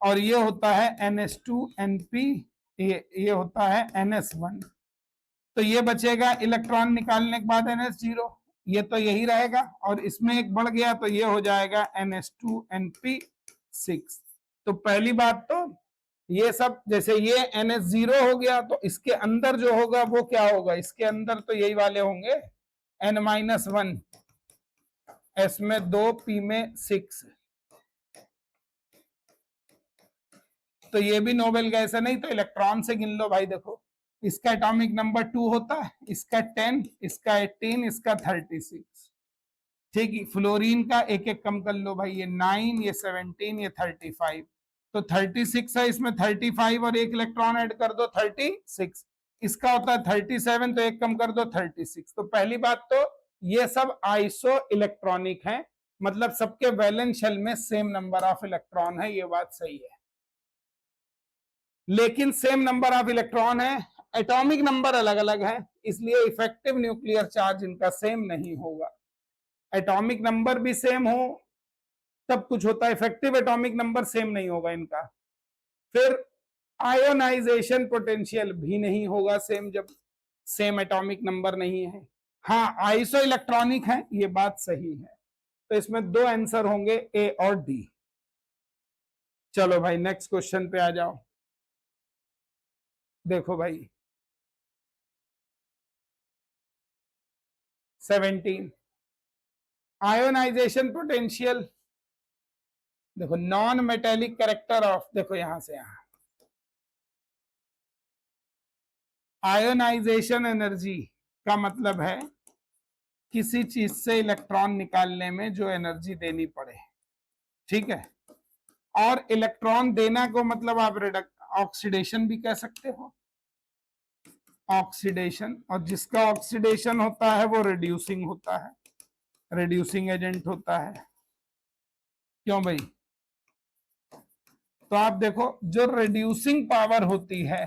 और ये होता है NH2NP, ये होता है NS1। तो ये बचेगा इलेक्ट्रॉन निकालने के बाद NH0, ये तो यही रहेगा, और इसमें एक बढ़ गया तो ये हो जाएगा NH2NP6। तो पहली बात तो ये सब, जैसे ये NH0 हो गया, तो इसके अंदर जो होगा वो क्या होगा? इसके अंदर तो यही वाले होंगे, N-1, S में 2, P में 6। तो ये भी नोबेल गैस है। नहीं तो इलेक्ट्रॉन से गिन लो भाई। देखो, इसका एटॉमिक नंबर 2 होता है, इसका 10, इसका 18, इसका 36। ठीक है। फ्लोरीन का एक एक कम कर लो भाई, ये 9, ये 17, ये 35, तो 36 है, इसमें 35 और एक इलेक्ट्रॉन ऐड कर दो 36। इसका होता है 37, तो एक कम कर दो 36। तो पहली बात तो ये सब आइसो इलेक्ट्रॉनिक है, मतलब सबके वैलेंस शेल में सेम नंबर ऑफ इलेक्ट्रॉन है, ये बात सही है। लेकिन सेम नंबर ऑफ इलेक्ट्रॉन है, एटॉमिक नंबर अलग अलग है, इसलिए इफेक्टिव न्यूक्लियर चार्ज इनका सेम नहीं होगा। एटॉमिक नंबर भी सेम हो तब कुछ होता है, इफेक्टिव एटॉमिक नंबर सेम नहीं होगा इनका। फिर आयोनाइजेशन पोटेंशियल भी नहीं होगा सेम, जब सेम एटॉमिक नंबर नहीं है। हाँ, आइसो इलेक्ट्रॉनिक है, ये बात सही है। तो इसमें दो आंसर होंगे, ए और डी। चलो भाई नेक्स्ट क्वेश्चन पे आ जाओ। देखो भाई 17, आयोनाइजेशन पोटेंशियल। देखो नॉन मेटेलिक कैरेक्टर ऑफ, देखो यहां से यहां आयोनाइजेशन एनर्जी का मतलब है किसी चीज से इलेक्ट्रॉन निकालने में जो एनर्जी देनी पड़े, ठीक है। और इलेक्ट्रॉन देना को मतलब आप ऑक्सीडेशन भी कह सकते हो, ऑक्सीडेशन। और जिसका ऑक्सीडेशन होता है वो रिड्यूसिंग होता है, रिड्यूसिंग एजेंट होता है। क्यों भाई? तो आप देखो जो रिड्यूसिंग पावर होती है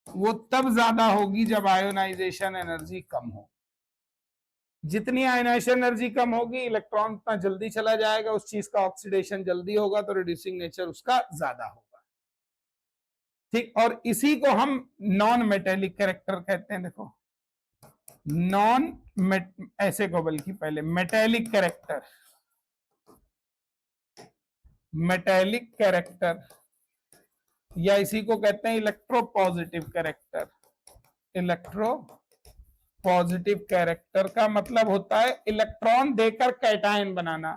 वो तब ज्यादा होगी जब आयोनाइजेशन एनर्जी कम हो। जितनी आयोनाइजेशन एनर्जी कम होगी, इलेक्ट्रॉन उतना जल्दी चला जाएगा, उस चीज का ऑक्सीडेशन जल्दी होगा, तो रिड्यूसिंग नेचर उसका ज्यादा होगा, ठीक। और इसी को हम नॉन मेटेलिक कैरेक्टर कहते हैं। देखो नॉन ऐसे को, बल्कि पहले मेटेलिक कैरेक्टर, मेटेलिक कैरेक्टर, या इसी को कहते हैं electro positive character. Electro positive character का मतलब होता है इलेक्ट्रॉन देकर कैटायन बनाना।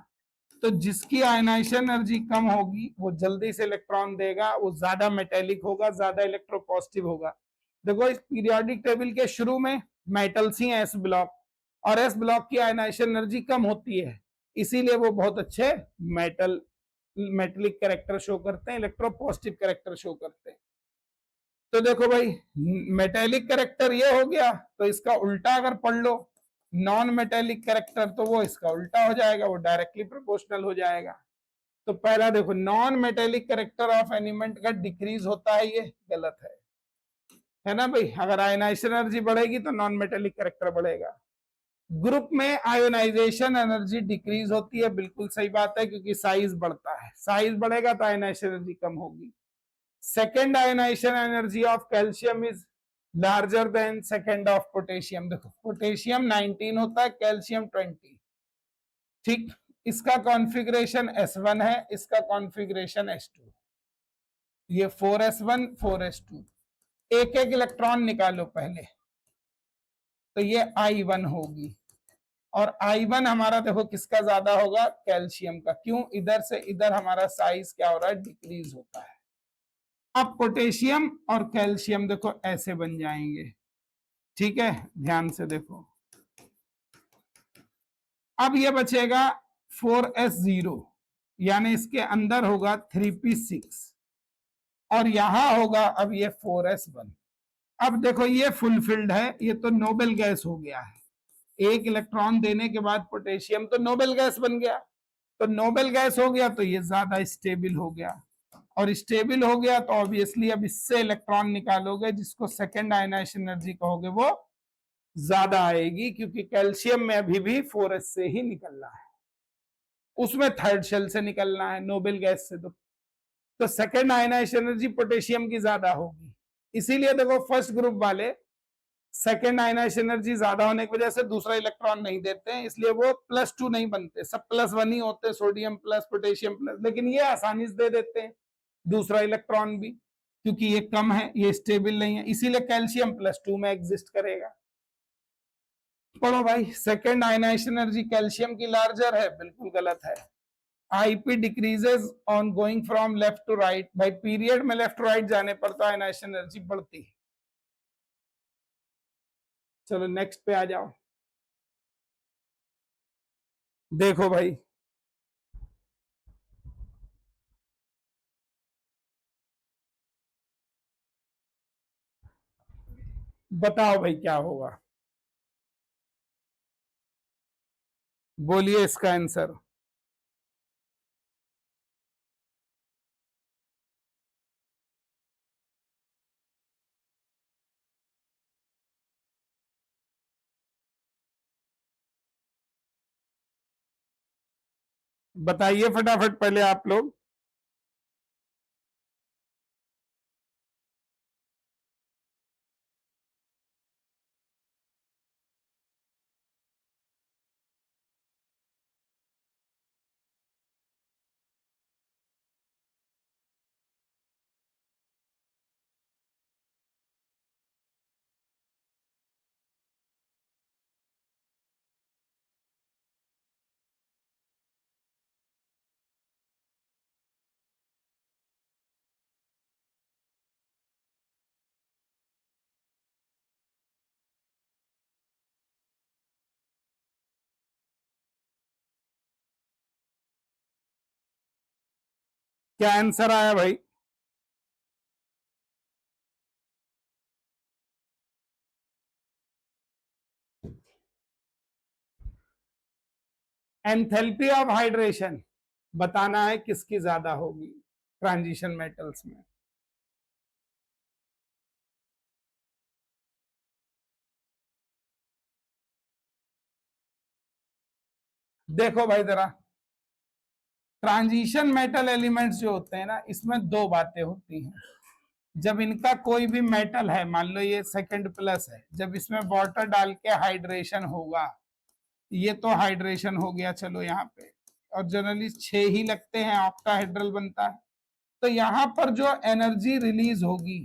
तो जिसकी आयनाइजेशन एनर्जी कम होगी वो जल्दी से इलेक्ट्रॉन देगा, वो ज्यादा मेटेलिक होगा, ज्यादा इलेक्ट्रोपॉजिटिव होगा। देखो इस पीरियोडिक टेबल के शुरू में मेटल्स ही एस ब्लॉक, और एस ब्लॉक की आयनाइजेशन एनर्जी कम होती है, इसीलिए वो बहुत अच्छे मेटेलिक कैरेक्टर शो करते हैं, इलेक्ट्रोपॉजिटिव कैरेक्टर शो करते हैं। तो देखो भाई मेटेलिक कैरेक्टर ये हो गया, तो इसका उल्टा अगर पढ़ लो नॉन मेटेलिक कैरेक्टर, तो वो इसका उल्टा हो जाएगा, वो डायरेक्टली प्रोपोर्शनल हो जाएगा। तो पहला देखो non metallic character of element का डिक्रीज होता है, ये गलत है ना भाई। अगर आयोनाइजेशन एनर्जी बढ़ेगी तो नॉन मेटेलिक कैरेक्टर बढ़ेगा। ग्रुप में आयोनाइजेशन एनर्जी डिक्रीज होती है, बिल्कुल सही बात है, क्योंकि साइज बढ़ता है, साइज बढ़ेगा तो आयोनाइजेशन एनर्जी कम होगी। Second ionization energy of calcium is larger than second of potassium. देखो पोटेशियम 19 होता है, कैल्शियम 20, ठीक। इसका कॉन्फ़िगरेशन S1 है, इसका कॉन्फ़िगरेशन S2, ये 4s1 4s2। एक एक इलेक्ट्रॉन निकालो पहले, तो ये I1 होगी, और I1 हमारा देखो किसका ज्यादा होगा, कैल्शियम का। क्यों? इधर से इधर हमारा साइज क्या हो रहा है, डिक्रीज होता है। अब पोटेशियम और कैल्शियम देखो ऐसे बन जाएंगे, ठीक है, ध्यान से देखो। अब ये बचेगा 4s0, यानी इसके अंदर होगा 3p6, और यहां होगा अब ये 4s1। अब देखो ये फुलफिल्ड है, ये तो नोबेल गैस हो गया है। एक इलेक्ट्रॉन देने के बाद पोटेशियम तो नोबेल गैस बन गया, तो नोबेल गैस हो गया तो ये ज्यादा स्टेबल हो गया, और स्टेबल हो गया तो ऑब्वियसली अब इससे इलेक्ट्रॉन निकालोगे जिसको सेकेंड आयनाइजेशन एनर्जी कहोगे वो ज्यादा आएगी, क्योंकि कैल्शियम में अभी भी 4s से ही निकलना है, उसमें थर्ड शेल से निकलना है नोबेल गैस से। तो सेकेंड आयनाइजेशन एनर्जी पोटेशियम की ज्यादा होगी। इसीलिए देखो फर्स्ट ग्रुप वाले सेकेंड आयनाइजेशन एनर्जी ज्यादा होने की वजह से दूसरा इलेक्ट्रॉन नहीं देते हैं, इसलिए वो +2 नहीं बनते, सब +1 ही होते हैं, सोडियम प्लस पोटेशियम प्लस। लेकिन ये आसानी से दे देते हैं दूसरा इलेक्ट्रॉन भी, क्योंकि ये कम है, ये स्टेबल नहीं है, इसीलिए कैल्शियम +2 में एग्जिस्ट करेगा। पढ़ो भाई, सेकेंड आयनाइजेशन एनर्जी कैल्शियम की लार्जर है, बिल्कुल गलत है। IP decreases on going from left to right, भाई पीरियड में लेफ्ट टू राइट जाने पर तो आयनाइजेशन एनर्जी बढ़ती है। चलो नेक्स्ट पे आ जाओ। देखो भाई बताओ भाई क्या होगा, बोलिए इसका आंसर। बताइए फटाफट पहले आप लोग। क्या आंसर आया भाई? एंथैल्पी ऑफ हाइड्रेशन बताना है किसकी ज्यादा होगी ट्रांजिशन मेटल्स में। देखो भाई जरा, ट्रांजिशन मेटल एलिमेंट्स जो होते हैं ना, इसमें दो बातें होती हैं। जब इनका कोई भी मेटल है, मान लो ये सेकंड प्लस है, जब इसमें वाटर डाल के हाइड्रेशन होगा, ये तो हाइड्रेशन हो गया चलो यहाँ पे, और जनरली 6 ही लगते हैं, ऑक्टाहेड्रल बनता है। तो यहाँ पर जो एनर्जी रिलीज होगी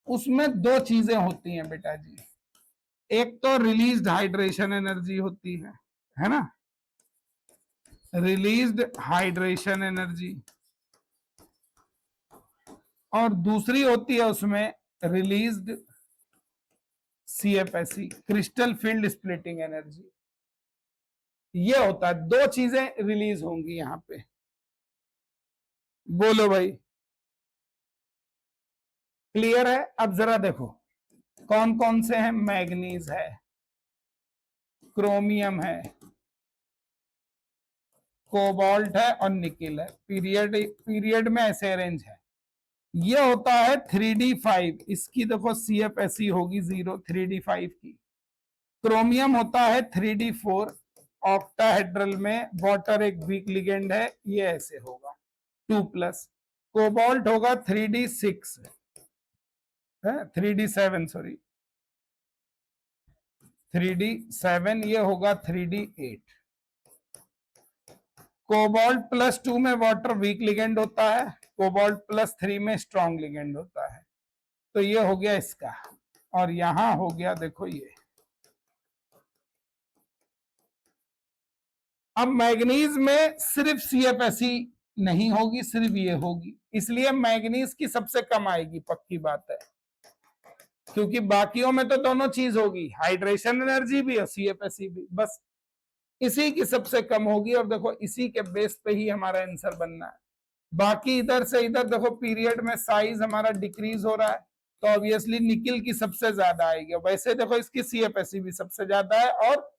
उसमें दो चीजें होती हैं बेटा जी। एक तो रिलीज्ड हाइड्रेशन एनर्जी होती है ना, रिलीज्ड हाइड्रेशन एनर्जी, और दूसरी होती है उसमें released CFSE, crystal field splitting energy. ये होता है, दो चीजें रिलीज होंगी यहां पे। बोलो भाई, क्लियर है? अब जरा देखो कौन कौन से हैं। मैग्नीज है, क्रोमियम है, कोबाल्ट है और निकिल है। पीरियड पीरियड में ऐसे अरेंज है। ये होता है 3d5, इसकी देखो सीएफएसई होगी 0, 3d5 की। क्रोमियम होता है 3d4, ऑक्टाहेड्रल में वाटर एक वीक लिगेंड है, ये ऐसे होगा 2+। कोबाल्ट होगा 3d6 है, 3d7 सॉरी, 3d7, ये होगा 3d8। कोबाल्ट +2 में वाटर वीक लिगेंड होता है, कोबाल्ट +3 में स्ट्रॉन्ग लिगेंड होता है। तो ये हो गया इसका, और यहां हो गया देखो ये। अब मैग्नीज में सिर्फ सीएफएसई नहीं होगी, सिर्फ ये होगी, इसलिए मैग्नीज की सबसे कम आएगी, पक्की बात है। क्योंकि बाकियों में तो दोनों चीज होगी, हाइड्रेशन एनर्जी भी और सीएफएसई भी, बस इसी की सबसे कम होगी। और देखो इसी के बेस पे ही हमारा आंसर बनना है। बाकी इधर से इधर देखो पीरियड में साइज हमारा डिक्रीज हो रहा है, तो ऑब्वियसली निकिल की सबसे ज्यादा आएगी। वैसे देखो इसकी सीएफएसई भी सबसे ज्यादा है और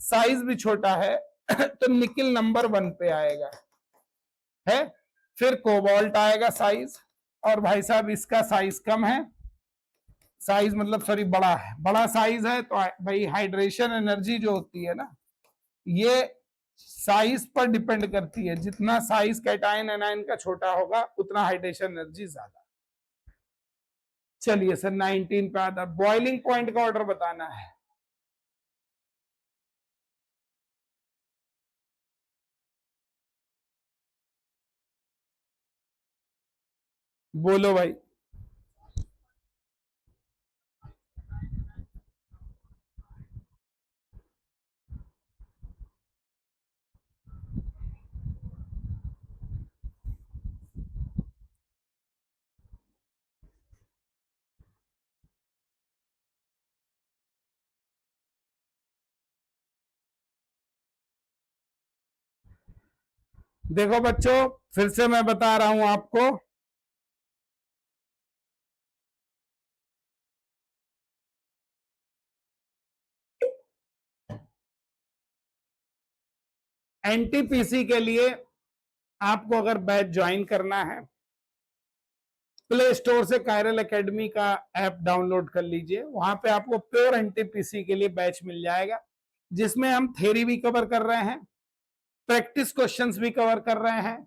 साइज भी छोटा है तो निकिल नंबर 1 पे आएगा है। फिर कोबाल्ट आएगा साइज, और भाई साहब इसका साइज कम है, साइज मतलब सॉरी बड़ा है, बड़ा साइज है। तो भाई हाइड्रेशन एनर्जी जो होती है ना, ये साइज पर डिपेंड करती है। जितना साइज कैटायन एनायन का छोटा होगा उतना हाइड्रेशन एनर्जी ज्यादा। चलिए सर 19 पे आता, बॉइलिंग पॉइंट का ऑर्डर बताना है। बोलो भाई। देखो बच्चों, फिर से मैं बता रहा हूं आपको, एनटीपीसी के लिए आपको अगर बैच ज्वाइन करना है, प्ले स्टोर से कायरल एकेडमी का ऐप डाउनलोड कर लीजिए। वहां पे आपको प्योर एनटीपीसी के लिए बैच मिल जाएगा, जिसमें हम थ्योरी भी कवर कर रहे हैं, प्रैक्टिस क्वेश्चंस भी कवर कर रहे हैं,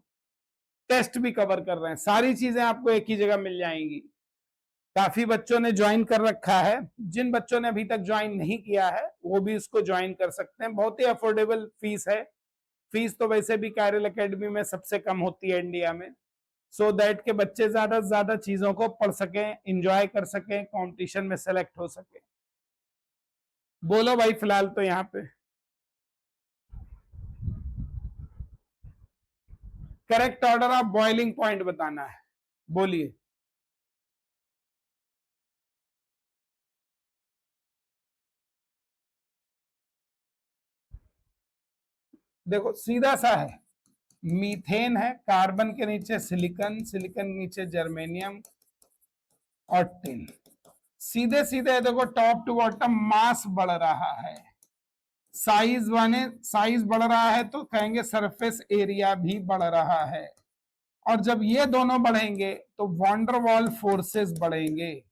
टेस्ट भी कवर कर रहे हैं। सारी चीजें आपको एक ही जगह मिल जाएंगी। काफी बच्चों ने ज्वाइन कर रखा है, जिन बच्चों ने अभी तक ज्वाइन नहीं किया है वो भी इसको ज्वाइन कर सकते हैं। बहुत ही अफोर्डेबल फीस है। फीस तो वैसे भी कायरल एकेडमी में सबसे कम होती है इंडिया में, सो दैट के बच्चे ज्यादा से ज्यादा चीजों को पढ़ सकें, इंजॉय कर सकें, कंपटीशन में सेलेक्ट हो सके। बोलो भाई फिलहाल तो यहाँ पे correct order of boiling point बताना है। बोलिए। देखो सीधा सा है, मीथेन है, कार्बन के नीचे सिलिकन, सिलिकन के नीचे जर्मेनियम और टिन। सीधे सीधे देखो टॉप टू बॉटम मास बढ़ रहा है, साइज बने साइज बढ़ रहा है तो कहेंगे सरफेस एरिया भी बढ़ रहा है। और जब ये दोनों बढ़ेंगे तो वॉन्डरवॉल फोर्सेस बढ़ेंगे,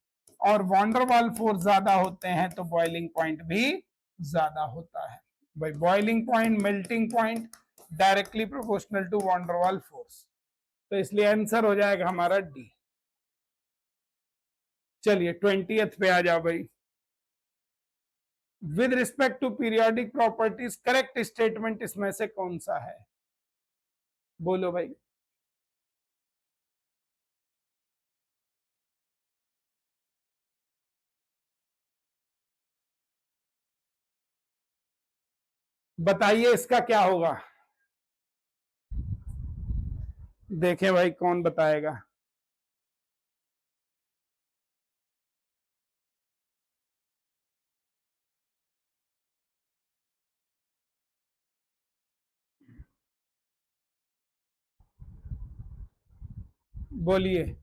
और वॉन्डरवॉल फोर्स ज्यादा होते हैं तो बॉइलिंग पॉइंट भी ज्यादा होता है। भाई boiling point, melting point directly proportional to van der Waals force, तो इसलिए आंसर हो जाएगा हमारा डी। चलिए 20th पे आ जाओ भाई। With respect to periodic properties correct statement इसमें से कौन सा है? बोलो भाई। बताइए इसका क्या होगा? देखें भाई कौन बताएगा। बोलिए।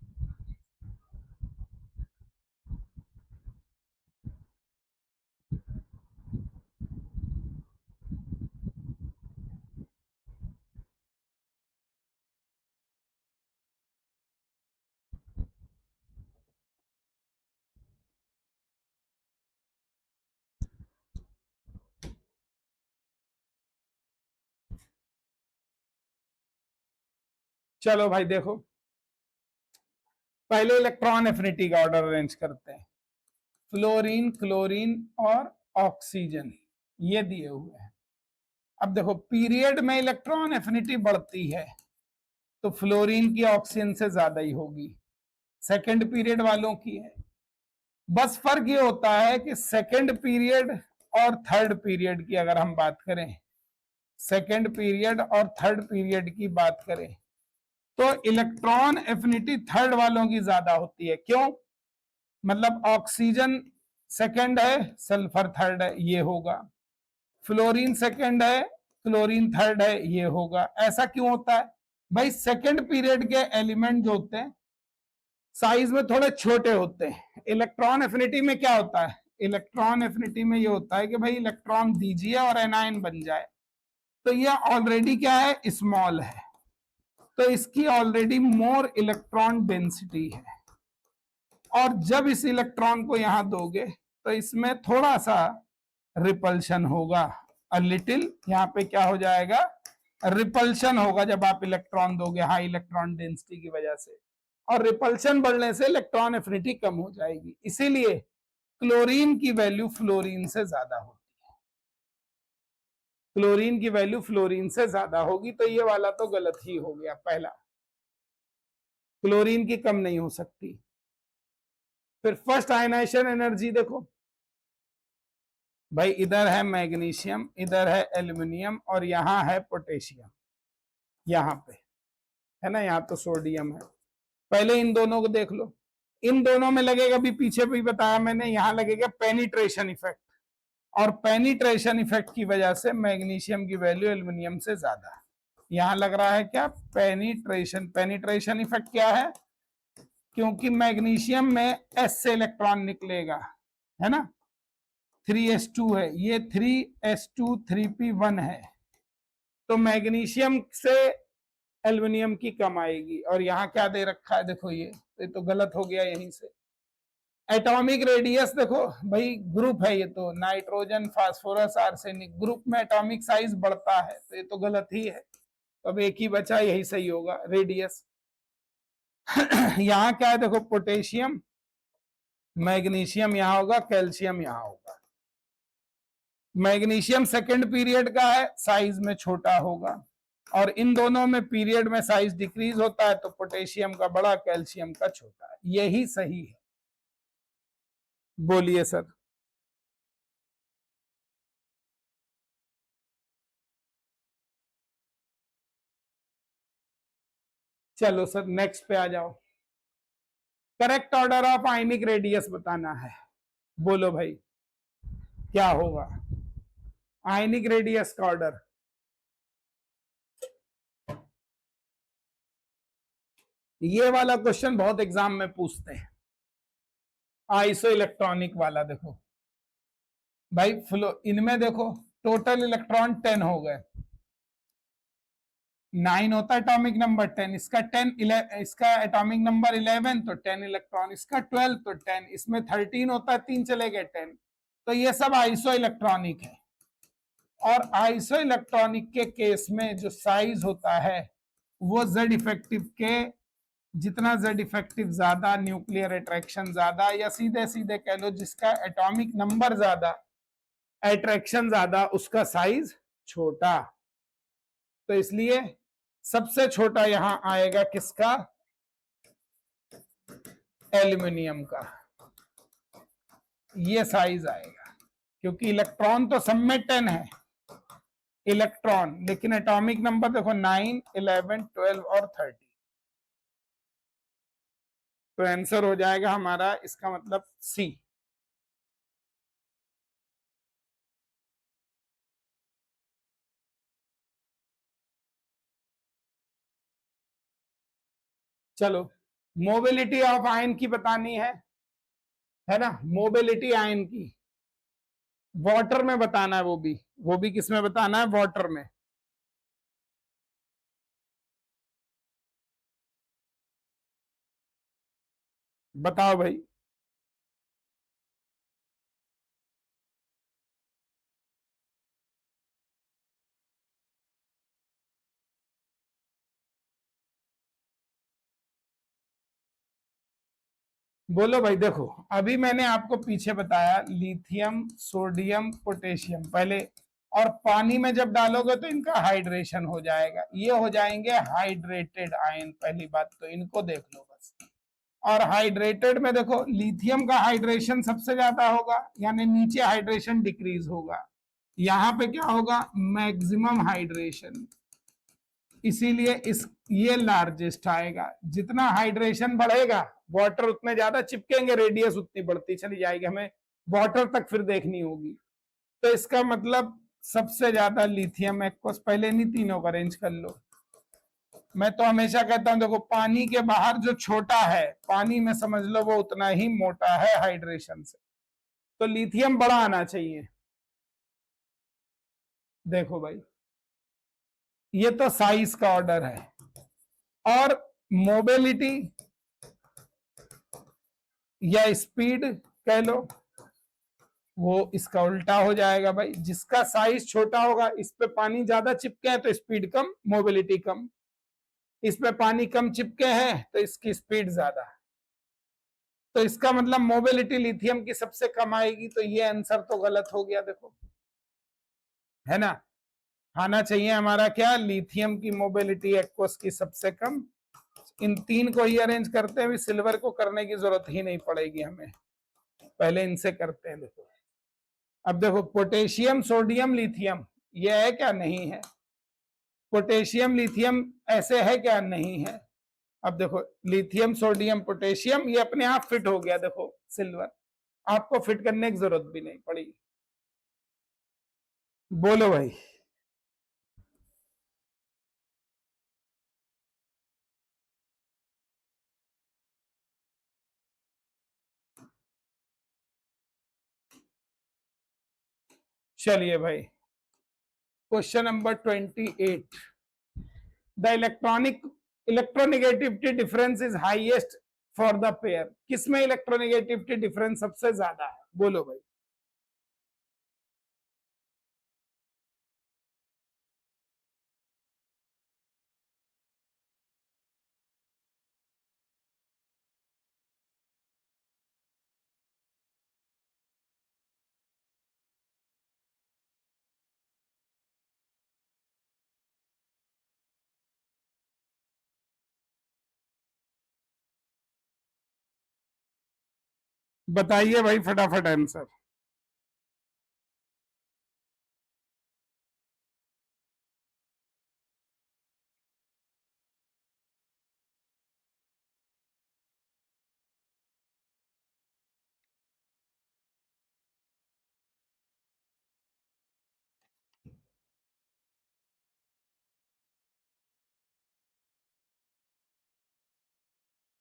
चलो भाई देखो, पहले इलेक्ट्रॉन एफिनिटी का ऑर्डर अरेंज करते हैं। फ्लोरीन, क्लोरीन और ऑक्सीजन ये दिए हुए हैं। अब देखो पीरियड में इलेक्ट्रॉन एफिनिटी बढ़ती है तो फ्लोरीन की ऑक्सीजन से ज्यादा ही होगी, सेकंड पीरियड वालों की है। बस फर्क ये होता है कि सेकंड पीरियड और थर्ड पीरियड की अगर हम बात करें, सेकंड पीरियड और थर्ड पीरियड की बात करें तो इलेक्ट्रॉन एफिनिटी थर्ड वालों की ज्यादा होती है। क्यों? मतलब ऑक्सीजन सेकंड है, सल्फर थर्ड है, ये होगा। फ्लोरीन सेकंड है, क्लोरीन थर्ड है, ये होगा। ऐसा क्यों होता है भाई? सेकंड पीरियड के एलिमेंट जो होते हैं साइज में थोड़े छोटे होते हैं। इलेक्ट्रॉन एफिनिटी में क्या होता है? इलेक्ट्रॉन एफिनिटी में ये होता है कि भाई इलेक्ट्रॉन दीजिए और एनायन बन जाए, तो ये ऑलरेडी क्या है? स्मॉल है, तो इसकी ऑलरेडी मोर इलेक्ट्रॉन डेंसिटी है। और जब इस इलेक्ट्रॉन को यहां दोगे तो इसमें थोड़ा सा रिपल्शन होगा, अ लिटिल। यहां पे क्या हो जाएगा? रिपल्शन होगा जब आप इलेक्ट्रॉन दोगे हाई इलेक्ट्रॉन डेंसिटी की वजह से, और रिपल्शन बढ़ने से इलेक्ट्रॉन एफिनिटी कम हो जाएगी। इसीलिए क्लोरीन की वैल्यू फ्लोरीन से ज्यादा होगी, क्लोरीन की वैल्यू फ्लोरीन से ज्यादा होगी। तो ये वाला तो गलत ही हो गया पहला, क्लोरीन की कम नहीं हो सकती। फिर फर्स्ट आयनाइजेशन एनर्जी देखो भाई, इधर है मैग्नीशियम, इधर है एल्युमिनियम और यहां है पोटेशियम, यहां पे है ना, यहाँ तो सोडियम है। पहले इन दोनों को देख लो, इन दोनों में लगेगा, भी पीछे भी बताया मैंने, यहां लगेगा पेनिट्रेशन इफेक्ट, और पेनिट्रेशन इफेक्ट की वजह से मैग्नीशियम की वैल्यू एल्युमिनियम से ज्यादा है। यहां लग रहा है क्या? पेनिट्रेशन। पेनिट्रेशन इफेक्ट क्या है? क्योंकि मैग्नीशियम में एस से इलेक्ट्रॉन निकलेगा, है ना, 3s2 है, ये 3s2 3p1 है, तो मैग्नीशियम से एल्युमिनियम की कम आएगी। और यहाँ क्या दे रखा है देखो, ये तो गलत हो गया यहीं से। एटॉमिक रेडियस देखो भाई, ग्रुप है ये तो, नाइट्रोजन फास्फोरस आर्सेनिक, ग्रुप में एटॉमिक साइज बढ़ता है, तो ये तो गलत ही है। अब एक ही बचा, यही सही होगा, रेडियस। यहाँ क्या है देखो, पोटेशियम, मैग्नीशियम यहाँ होगा, कैल्शियम यहाँ होगा। मैग्नीशियम सेकंड पीरियड का है, साइज में छोटा होगा, और इन दोनों में पीरियड में साइज डिक्रीज होता है, तो पोटेशियम का बड़ा, कैल्शियम का छोटा। यही सही है। बोलिए सर। चलो सर नेक्स्ट पे आ जाओ। Correct order of ionic radius बताना है। बोलो भाई क्या होगा आयनिक रेडियस का ऑर्डर? ये वाला क्वेश्चन बहुत एग्जाम में पूछते हैं, आइसो इलेक्ट्रॉनिक वाला। देखो भाई फ्लो, इनमें देखो टोटल इलेक्ट्रॉन 10 हो गए, 9 होता है एटॉमिक नंबर, 10 इसका, 10 इसका एटॉमिक नंबर 11 तो 10 इलेक्ट्रॉन, इसका 12 तो 10, इसमें 13 होता है, 3 चले गए 10। तो ये सब आइसो इलेक्ट्रॉनिक है। और आइसो इलेक्ट्रॉनिक के केस में जो साइज होता है वो जेड इफेक्टिव के, जितना जेड इफेक्टिव ज्यादा, न्यूक्लियर अट्रैक्शन ज्यादा, या सीधे सीधे कह लो जिसका एटॉमिक नंबर ज्यादा, अट्रैक्शन ज्यादा, उसका साइज छोटा। तो इसलिए सबसे छोटा यहां आएगा किसका, एल्यूमिनियम का, ये साइज आएगा। क्योंकि इलेक्ट्रॉन तो सब में 10 है इलेक्ट्रॉन, लेकिन एटॉमिक नंबर देखो 9, 11, 12 और 13। तो आंसर हो जाएगा हमारा इसका मतलब सी। चलो, मोबिलिटी ऑफ आयन की बतानी है ना, मोबिलिटी आयन की वाटर में बताना है, वो भी किस में बताना है, वाटर में। बताओ भाई। बोलो भाई। देखो अभी मैंने आपको पीछे बताया, लिथियम, सोडियम, पोटेशियम पहले, और पानी में जब डालोगे तो इनका हाइड्रेशन हो जाएगा, ये हो जाएंगे हाइड्रेटेड आयन। पहली बात तो इनको देख लो बस। और हाइड्रेटेड में देखो लिथियम का हाइड्रेशन सबसे ज्यादा होगा, यानी नीचे हाइड्रेशन डिक्रीज होगा, यहां पे क्या होगा, मैक्सिमम हाइड्रेशन। इसीलिए इस, ये लार्जेस्ट आएगा। जितना हाइड्रेशन बढ़ेगा वाटर उतने ज्यादा चिपकेंगे, रेडियस उतनी बढ़ती चली जाएगी, हमें वाटर तक फिर देखनी होगी। तो इसका मतलब सबसे ज्यादा लिथियम है। पहले नहीं तीनों का रेंज कर लो। मैं तो हमेशा कहता हूं देखो, पानी के बाहर जो छोटा है, पानी में समझ लो वो उतना ही मोटा है हाइड्रेशन से। तो लिथियम बड़ा आना चाहिए। देखो भाई, ये तो साइज का ऑर्डर है। और मोबिलिटी या स्पीड कह लो, वो इसका उल्टा हो जाएगा भाई। जिसका साइज छोटा होगा, इस पे पानी ज्यादा चिपके हैं तो स्पीड कम, मोबिलिटी कम। इस पे पानी कम चिपके हैं तो इसकी स्पीड ज्यादा। तो इसका मतलब मोबिलिटी लिथियम की सबसे कम आएगी, तो ये आंसर तो गलत हो गया। देखो, है ना, आना चाहिए हमारा क्या, लिथियम की मोबिलिटी एक्वस की सबसे कम। इन तीन को ही अरेंज करते हैं, सिल्वर को करने की जरूरत ही नहीं पड़ेगी हमें, पहले इनसे करते हैं। देखो अब देखो, पोटेशियम, सोडियम, लिथियम, ये है क्या, नहीं है। पोटेशियम, लिथियम ऐसे है क्या, नहीं है। अब देखो लिथियम, सोडियम, पोटेशियम, ये अपने आप फिट हो गया। देखो सिल्वर, आपको फिट करने की जरूरत भी नहीं पड़ी। बोलो भाई। चलिए भाई, question number 28। The electronegativity difference is highest for the pair. किसमें इलेक्ट्रोनिगेटिविटी डिफरेंस सबसे ज्यादा है, बोलो भाई। बताइए भाई फटाफट आंसर।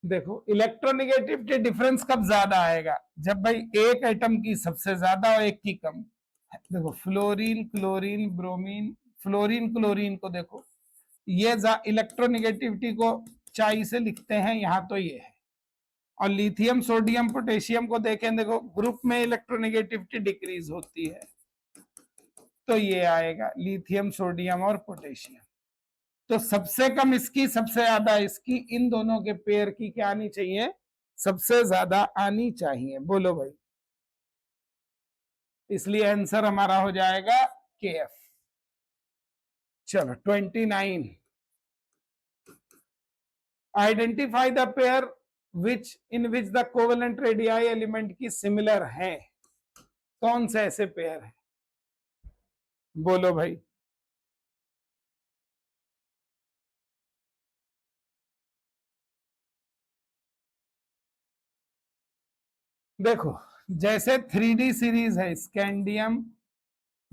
देखो इलेक्ट्रोनेगेटिविटी डिफरेंस कब ज्यादा आएगा, जब भाई एक एटम की सबसे ज्यादा और एक की कम। देखो fluorine chlorine bromine, fluorine chlorine को देखो, ये इलेक्ट्रोनेगेटिविटी को चाई से लिखते हैं, यहाँ तो ये है। और लिथियम सोडियम पोटेशियम को देखें, देखो ग्रुप में इलेक्ट्रोनेगेटिविटी डिक्रीज होती है, तो ये आएगा लिथियम सोडियम और पोटेशियम। तो सबसे कम इसकी सबसे ज्यादा इसकी, इन दोनों के पेयर की क्या आनी चाहिए, सबसे ज्यादा आनी चाहिए। बोलो भाई, इसलिए आंसर हमारा हो जाएगा के एफ। चलो 29, identify the pair which in which the covalent radii element की सिमिलर है। कौन से ऐसे पेयर है, बोलो भाई। देखो जैसे 3D सीरीज है, स्कैंडियम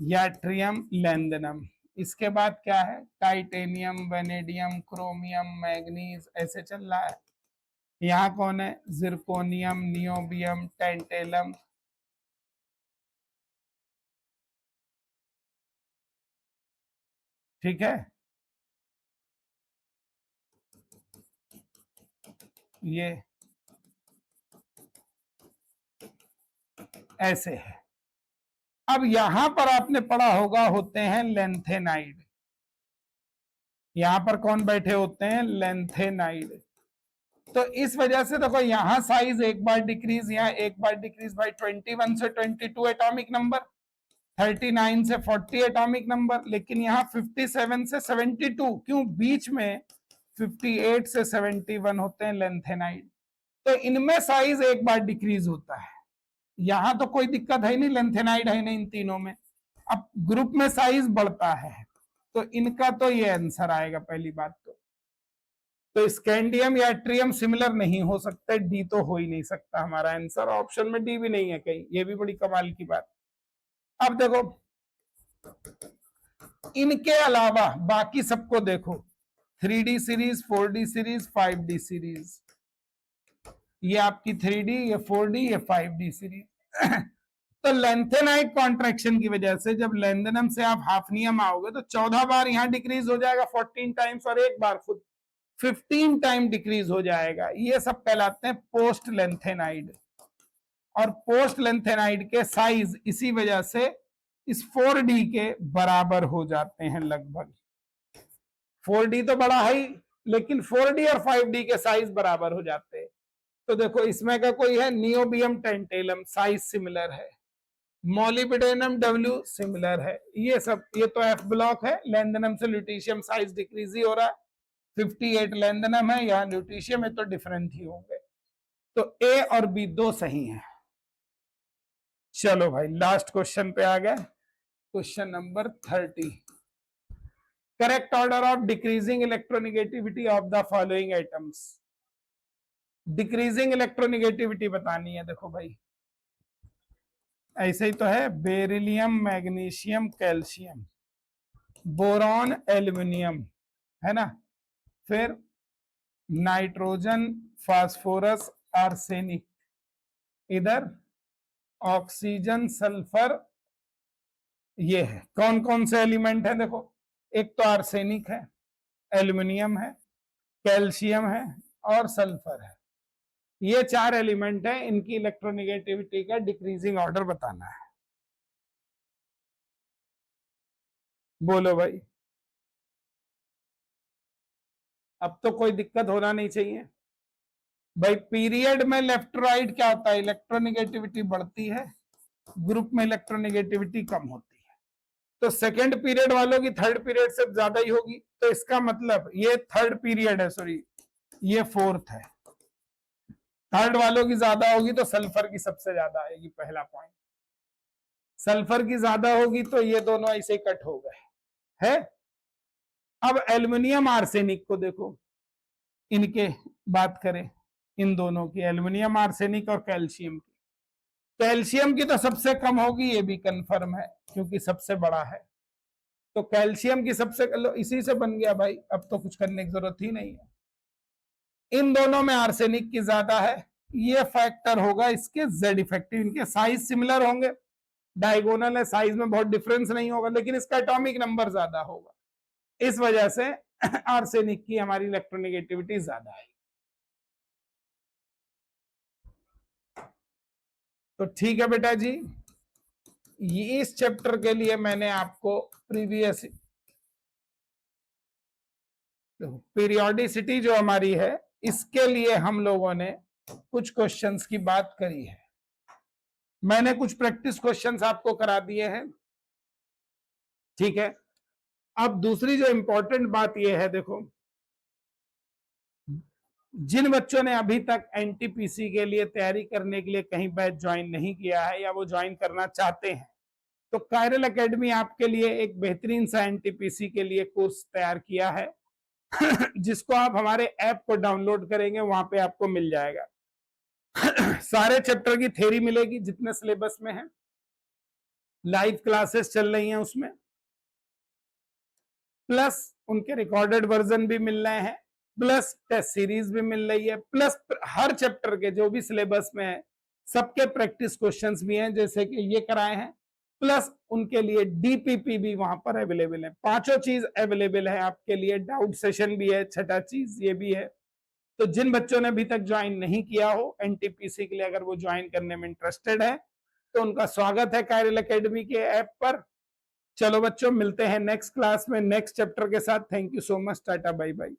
याट्रियम लैंदनम, इसके बाद क्या है, टाइटेनियम वेनेडियम क्रोमियम मैग्नीज, ऐसे चल रहा है। यहाँ कौन है, जिरकोनियम नियोबियम टेंटेलम। ठीक है, ये ऐसे है। अब यहां पर आपने पढ़ा होगा होते हैं लेंथेनाइड, यहां पर कौन बैठे होते हैं, लेंथेनाइड। तो इस वजह से देखो यहां साइज एक बार डिक्रीज, यहाँ एक बार डिक्रीज भाई, 21 से 22 एटॉमिक नंबर, 39 से 40 एटॉमिक नंबर, लेकिन यहाँ 57 से 72, क्यों, बीच में 58 से 71 होते हैं लेंथेनाइड। तो इनमें साइज एक बार डिक्रीज होता है, यहां तो कोई दिक्कत है नहीं, लेंथेनाइड है नहीं इन तीनों में। अब ग्रुप में साइज बढ़ता है, तो इनका तो ये आंसर आएगा पहली बात तो स्कैंडियम या ट्रियम सिमिलर नहीं हो सकते, डी तो हो ही नहीं सकता हमारा आंसर, ऑप्शन में डी भी नहीं है कहीं, ये भी बड़ी कमाल की बात। अब देखो इनके अलावा बाकी सबको देखो, 3D series 4D series 5D series, ये आपकी 3D ये 4D ये 5D सीरीज। तो लेंथेनाइड कॉन्ट्रैक्शन की वजह से जब लेंथेनम से आप हाफनियम आओगे तो 14 बार यहां डिक्रीज हो जाएगा 14 टाइम्स, और एक बार खुद 15 टाइम डिक्रीज हो जाएगा। ये सब कहलाते हैं पोस्ट लेंथेनाइड, और पोस्ट लेंथेनाइड के साइज इसी वजह से इस 4D के बराबर हो जाते हैं लगभग। 4D तो बड़ा है ही, लेकिन 4D और 5D के साइज बराबर हो जाते हैं। तो देखो इसमें का कोई है नियोबियम टेंटेलम, साइज सिमिलर है, मॉलिब्डेनम डब्ल्यू सिमिलर है, ये सब, ये तो एफ ब्लॉक है, लैंथेनम से ल्यूटीशियम साइज डिक्रीज ही हो रहा है, 58 लैंथेनम है, यहाँ ल्यूटीशियम है तो डिफरेंट ही होंगे। तो ए और बी दो सही हैं। चलो भाई लास्ट क्वेश्चन पे आ गए, question number 30, correct order of decreasing electronegativity of the following items. Decreasing electronegativity बतानी है, देखो भाई ऐसे ही तो है, beryllium magnesium calcium, boron aluminium, है ना, फिर नाइट्रोजन फास्फोरस आर्सेनिक, इधर ऑक्सीजन सल्फर, ये है। कौन कौन से एलिमेंट है, देखो एक तो आर्सेनिक है, एल्यूमिनियम है, कैल्शियम है और सल्फर है, ये चार एलिमेंट है, इनकी इलेक्ट्रोनेगेटिविटी का डिक्रीजिंग ऑर्डर बताना है। बोलो भाई, अब तो कोई दिक्कत होना नहीं चाहिए भाई। पीरियड में लेफ्ट राइट क्या होता है, इलेक्ट्रोनेगेटिविटी बढ़ती है, ग्रुप में इलेक्ट्रोनेगेटिविटी कम होती है। तो सेकेंड पीरियड वालों की थर्ड पीरियड से ज्यादा ही होगी, तो इसका मतलब ये थर्ड पीरियड है, सॉरी ये फोर्थ है, थर्ड वालों की ज्यादा होगी तो सल्फर की सबसे ज्यादा आएगी, पहला पॉइंट। सल्फर की ज्यादा होगी तो ये दोनों ऐसे कट हो गए है। अब एल्युमिनियम आर्सेनिक को देखो, इनके बात करें, इन दोनों की, एल्युमिनियम आर्सेनिक और कैल्शियम की, कैल्शियम की तो सबसे कम होगी, ये भी कंफर्म है क्योंकि सबसे बड़ा है। तो कैल्शियम की सबसे, इसी से बन गया भाई, अब तो कुछ करने की जरूरत ही नहीं है। इन दोनों में आर्सेनिक की ज्यादा है, ये फैक्टर होगा इसके जेड इफेक्टिव। इनके साइज सिमिलर होंगे, डायगोनल है, साइज में बहुत डिफरेंस नहीं होगा, लेकिन इसका एटॉमिक नंबर ज्यादा होगा, इस वजह से आर्सेनिक की हमारी इलेक्ट्रोनेगेटिविटी ज्यादा है। तो ठीक है बेटा जी, ये इस चैप्टर के लिए मैंने आपको प्रीवियस पीरियोडिसिटी जो हमारी है, इसके लिए हम लोगों ने कुछ क्वेश्चंस की बात करी है। मैंने कुछ प्रैक्टिस क्वेश्चंस आपको करा दिए हैं, ठीक है। अब दूसरी जो इंपॉर्टेंट बात यह है, देखो जिन बच्चों ने अभी तक एनटीपीसी के लिए तैयारी करने के लिए कहीं बैच ज्वाइन नहीं किया है या वो ज्वाइन करना चाहते हैं, तो कायरल एकेडमी आपके लिए एक बेहतरीन सा एनटीपीसी के लिए कोर्स तैयार किया है जिसको आप हमारे ऐप को डाउनलोड करेंगे, वहां पे आपको मिल जाएगा सारे चैप्टर की थ्योरी मिलेगी जितने सिलेबस में है, लाइव क्लासेस चल रही हैं उसमें, प्लस उनके रिकॉर्डेड वर्जन भी मिल रहे हैं, प्लस टेस्ट सीरीज भी मिल रही है, प्लस हर चैप्टर के जो भी सिलेबस में है सबके प्रैक्टिस क्वेश्चंस भी हैं जैसे कि ये कराए हैं, प्लस उनके लिए डीपीपी भी वहां पर अवेलेबल है। पांचों चीज अवेलेबल है आपके लिए, डाउट सेशन भी है, छठा चीज ये भी है। तो जिन बच्चों ने अभी तक ज्वाइन नहीं किया हो एनटीपीसी के लिए, अगर वो ज्वाइन करने में इंटरेस्टेड है तो उनका स्वागत है कायरल एकेडमी के ऐप पर। चलो बच्चों, मिलते हैं नेक्स्ट क्लास में नेक्स्ट चैप्टर के साथ। Thank you so much, tata bye bye.